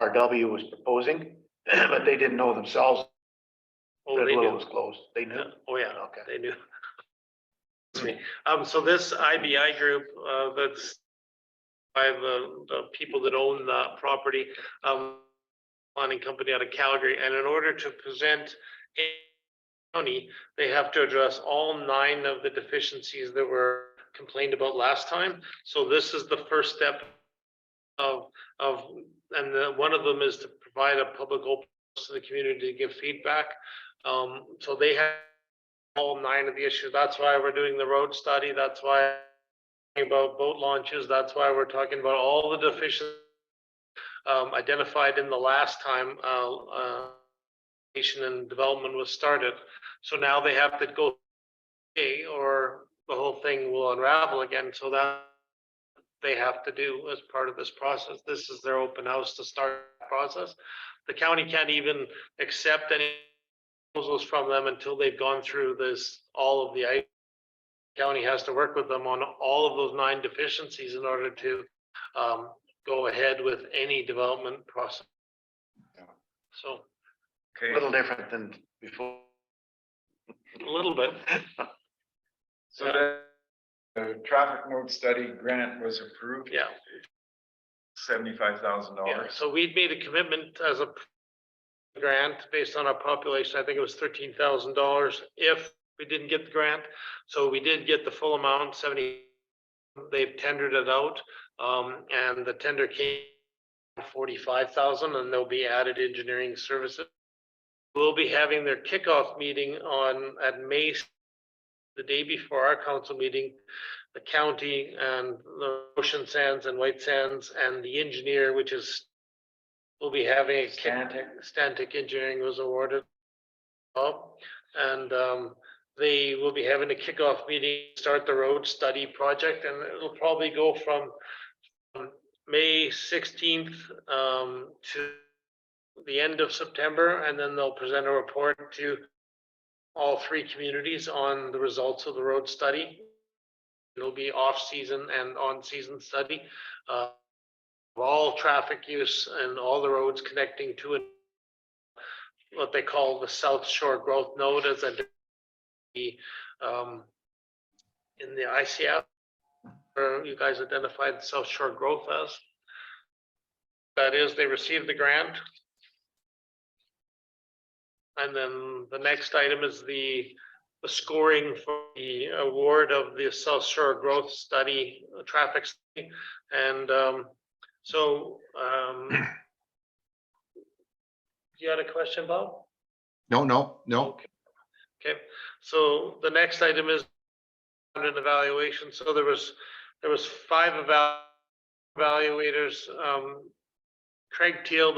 Speaker 5: RW was proposing, but they didn't know themselves.
Speaker 2: Oh,
Speaker 5: Red
Speaker 2: they
Speaker 5: Willow
Speaker 2: do.
Speaker 5: was closed. They knew.
Speaker 2: Yeah. Oh, yeah,
Speaker 5: Okay.
Speaker 2: they do. Excuse me. So this IBI group, that's by the people that own the property, planning company out of Calgary, and in order to present a county, they have to address all 9 of the deficiencies that were complained about last time. So this is the first step of, one of them is to provide a public open to the community to give feedback. So they have all 9 of the issues. That's why we're doing the road study. That's why about boat launches. That's why we're talking about all the deficiencies identified in the last time and development was started. So now they have to go or the whole thing will unravel again. So that they have to do as part of this process. This is their open house to start the process. The county can't even accept any proposals from them until they've gone through this, all of the county has to work with them on all of those 9 deficiencies in order to go ahead with any development process. So
Speaker 5: A
Speaker 1: Okay,
Speaker 5: little different than before.
Speaker 2: a little bit.
Speaker 1: so the traffic node study grant was approved.
Speaker 2: Yeah.
Speaker 1: $75,000.
Speaker 2: Yeah, so we'd made a commitment as a grant based on our population. I think it was $13,000 if we didn't get the grant. So we did get the full amount, 70. They've tendered it out, and the tender came 45,000, and there'll be added engineering services. We'll be having their kickoff meeting at May, the day before our council meeting. The county and the Ocean Sands and White Sands and the engineer, which is, we'll be having a Stantec Engineering was awarded. And they will be having a kickoff meeting, start the road study project, and it'll probably go from May 16th to the end of September, and then they'll present a report to all 3 communities on the results of the road study. It'll be off-season and on-season study of all traffic use and all the roads connecting to what they call the South Shore Growth Node as in the ICF, where you guys identified South Shore Growth as. That is, they received the grant. And then the next item is the scoring for the award of the South Shore Growth Study, traffic study. And you had a question, Bob?
Speaker 3: No.
Speaker 2: Okay, so the next item is an evaluation. So there was 5 evaluators, Craig Teal,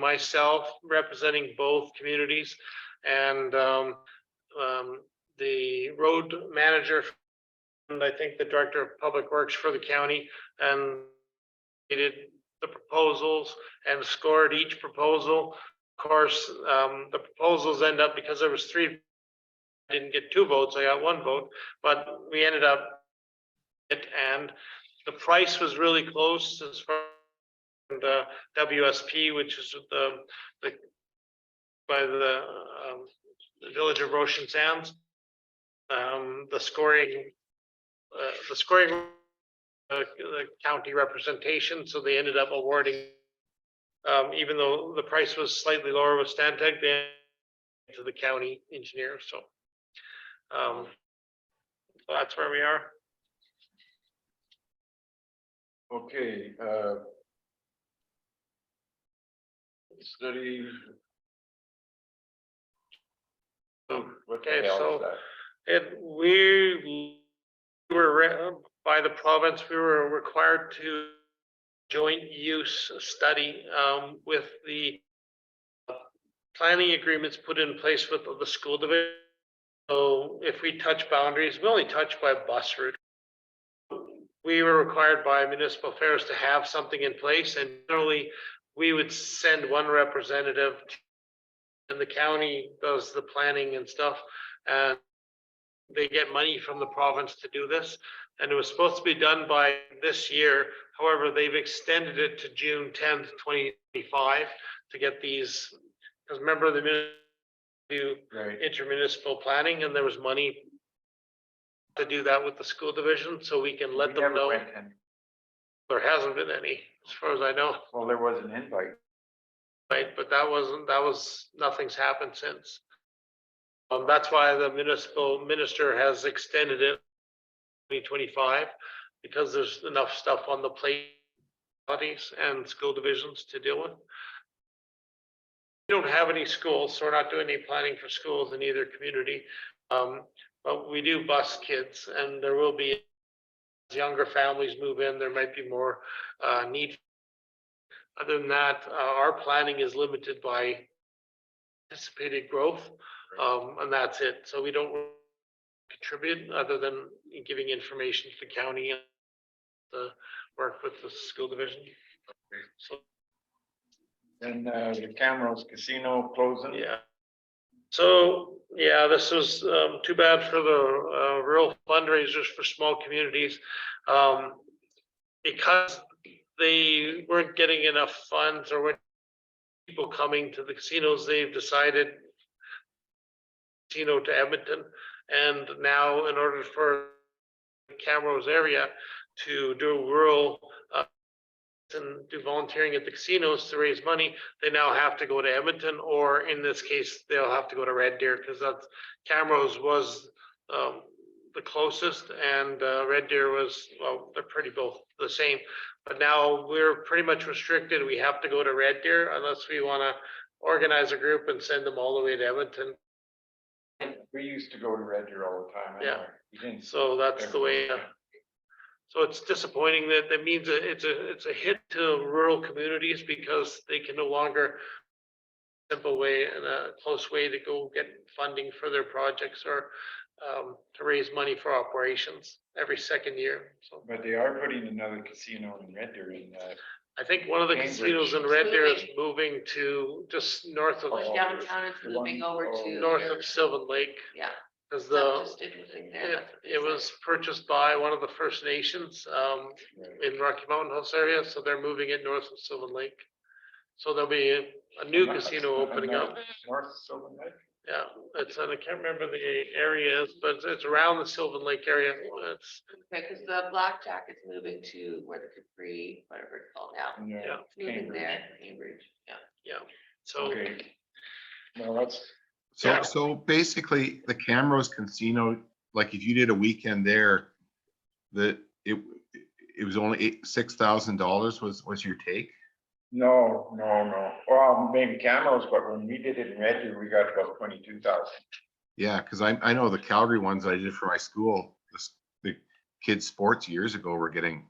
Speaker 2: myself representing both communities, and the road manager, and I think the director of public works for the county, and they did the proposals and scored each proposal. Of course, the proposals end up, because there was 3, I didn't get 2 votes, I got 1 vote, but we ended up and the price was really close as far as the WSP, which is by the village of Ocean Sands. The scoring the county representation, so they ended up awarding, even though the price was slightly lower with Stantec, they to the county engineer. So that's where we are.
Speaker 1: Okay, study What the
Speaker 2: Okay,
Speaker 1: hell
Speaker 2: so-
Speaker 1: is that?
Speaker 2: We were, by the province, we were required to joint use study, with the planning agreements put in place with the school division. So if we touch boundaries, we only touch by bus route. We were required by municipal affairs to have something in place, and generally, we would send one representative, and the county does the planning and stuff, and they get money from the province to do this, and it was supposed to be done by this year. However, they've extended it to June 10th, 2025 to get these, because remember the do
Speaker 1: Right.
Speaker 2: intermunicipal planning, and there was money to do that with the school division, so we can let
Speaker 1: We
Speaker 2: them
Speaker 1: never
Speaker 2: know.
Speaker 1: went and-
Speaker 2: There hasn't been any, as far as I know,
Speaker 1: Well, there was an invite.
Speaker 2: right, but nothing's happened since. That's why the municipal minister has extended it 2025, because there's enough stuff on the plate, bodies and school divisions to deal with. We don't have any schools, so we're not doing any planning for schools in either community. But we do bus kids, and there will be, as younger families move in, there might be more need. Other than that, our planning is limited by anticipated growth, and that's it. So we don't contribute other than giving information to the county and the work with the school division. So,
Speaker 1: And the Camrose Casino closing.
Speaker 2: yeah. So, yeah, this was too bad for the rural fundraisers for small communities. Because they weren't getting enough funds or weren't people coming to the casinos, they've decided casino to Edmonton. And now in order for Camrose area to do rural and do volunteering at the casinos to raise money, they now have to go to Edmonton, or in this case, they'll have to go to Red Deer, because that's Camrose was the closest, and Red Deer was, well, they're pretty both the same. But now we're pretty much restricted. We have to go to Red Deer unless we want to organize a group and send them all the way to Edmonton.
Speaker 1: We used to go to Red Deer all the time.
Speaker 2: Yeah.
Speaker 1: anyway. We didn't.
Speaker 2: So that's the way. So it's disappointing that means that it's a hit to rural communities, because they can no longer simple way and a close way to go get funding for their projects, or to raise money for operations every second year. So
Speaker 1: But they are putting another casino in Red Deer in
Speaker 2: I think one of the
Speaker 1: Cambridge.
Speaker 2: casinos in Red Deer is moving to just north of,
Speaker 1: Oh.
Speaker 4: Downtown, it's
Speaker 1: The
Speaker 4: moving
Speaker 1: one-
Speaker 4: over
Speaker 1: oh,
Speaker 4: to.
Speaker 2: north of Sylvan Lake,
Speaker 4: Yeah,
Speaker 2: because
Speaker 4: that just did moving there.
Speaker 2: it,
Speaker 4: that's what they
Speaker 2: it
Speaker 4: said.
Speaker 2: was purchased by one of the First Nations, in Rocky Mountain House area, so they're moving it north of Sylvan Lake. So there'll be a new casino opening up.
Speaker 1: North of Sylvan Lake.
Speaker 2: Yeah, it's, and I can't remember the areas, but it's around the Sylvan Lake area. It's,
Speaker 4: Okay, because the Blackjack is moving to where the Capri, whatever it's called now.
Speaker 2: Yeah.
Speaker 4: It's moving
Speaker 1: Cambridge.
Speaker 4: there, Cambridge, yeah.
Speaker 2: yeah, so,
Speaker 1: Okay. Well, that's,
Speaker 2: Yeah.
Speaker 3: So basically, the Camrose Casino, like if you did a weekend there, it was only $6,000 was your take?
Speaker 1: no. Well, maybe Camrose, but when we did it in Red Deer, we got about 22,000.
Speaker 3: Yeah, because I know the Calgary ones I did for my school, the kids' sports years ago were getting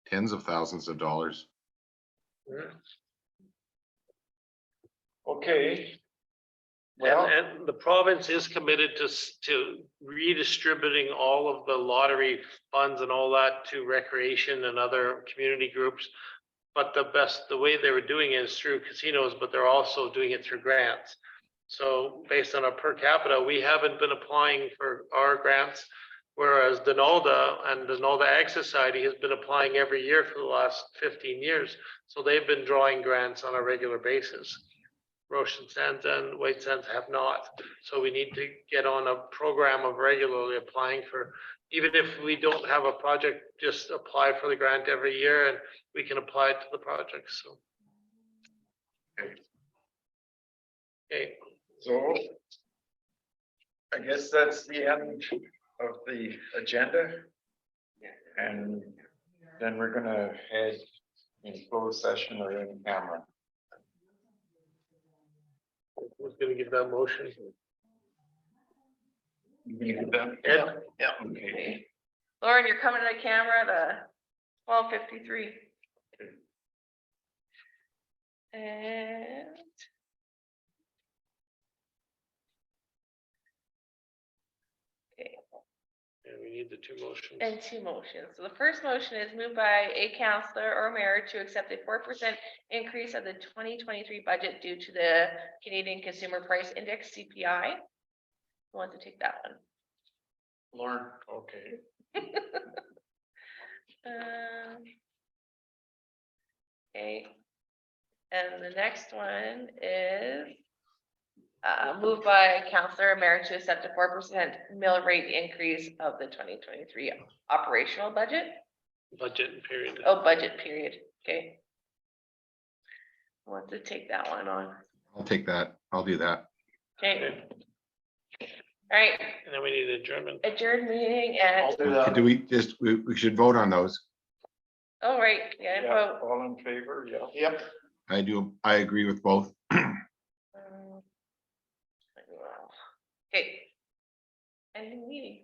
Speaker 3: tens of thousands of dollars.
Speaker 1: Okay. Well,
Speaker 2: and the province is committed to redistributing all of the lottery funds and all that to recreation and other community groups. But the way they were doing it is through casinos, but they're also doing it through grants. So based on our per capita, we haven't been applying for our grants, whereas Donalda and Donalda Ag Society has been applying every year for the last 15 years. So they've been drawing grants on a regular basis. Roshan Sands and White Sands have not. So we need to get on a program of regularly applying for, even if we don't have a project, just apply for the grant every year and we can apply it to the project, so. Okay,
Speaker 1: so I guess that's the end of the agenda. And then we're gonna head in closed session or in camera.
Speaker 2: who's gonna give that motion?
Speaker 1: You gonna get that?
Speaker 2: Ed?
Speaker 5: Yeah.
Speaker 1: Okay.
Speaker 4: Okay. Lauren, you're coming to the camera, the 12:53. And okay,
Speaker 2: And we need the two motions.
Speaker 4: and two motions. So the first motion is moved by a counselor or mayor to accept a 4% increase of the 2023 budget due to the Canadian Consumer Price Index (CPI). Who wants to take that one?
Speaker 5: Lauren, okay.
Speaker 4: Um, Okay. And the next one is moved by Counselor Emeritus to accept a 4% mill rate increase of the 2023 operational budget.
Speaker 2: Budget period.
Speaker 4: Oh, budget period. Okay. Who wants to take that one on?
Speaker 3: I'll take that. I'll do that.
Speaker 4: Okay. All right,
Speaker 2: And then we need adjournment.
Speaker 4: adjourn meeting
Speaker 5: I'll
Speaker 4: at,
Speaker 5: do that.
Speaker 3: Do we just, we should vote on those.
Speaker 4: oh, right, yeah,
Speaker 1: Yeah,
Speaker 4: vote.
Speaker 1: all in favor, yeah.
Speaker 5: Yep.
Speaker 3: I agree with both.
Speaker 4: Okay. Ending meeting.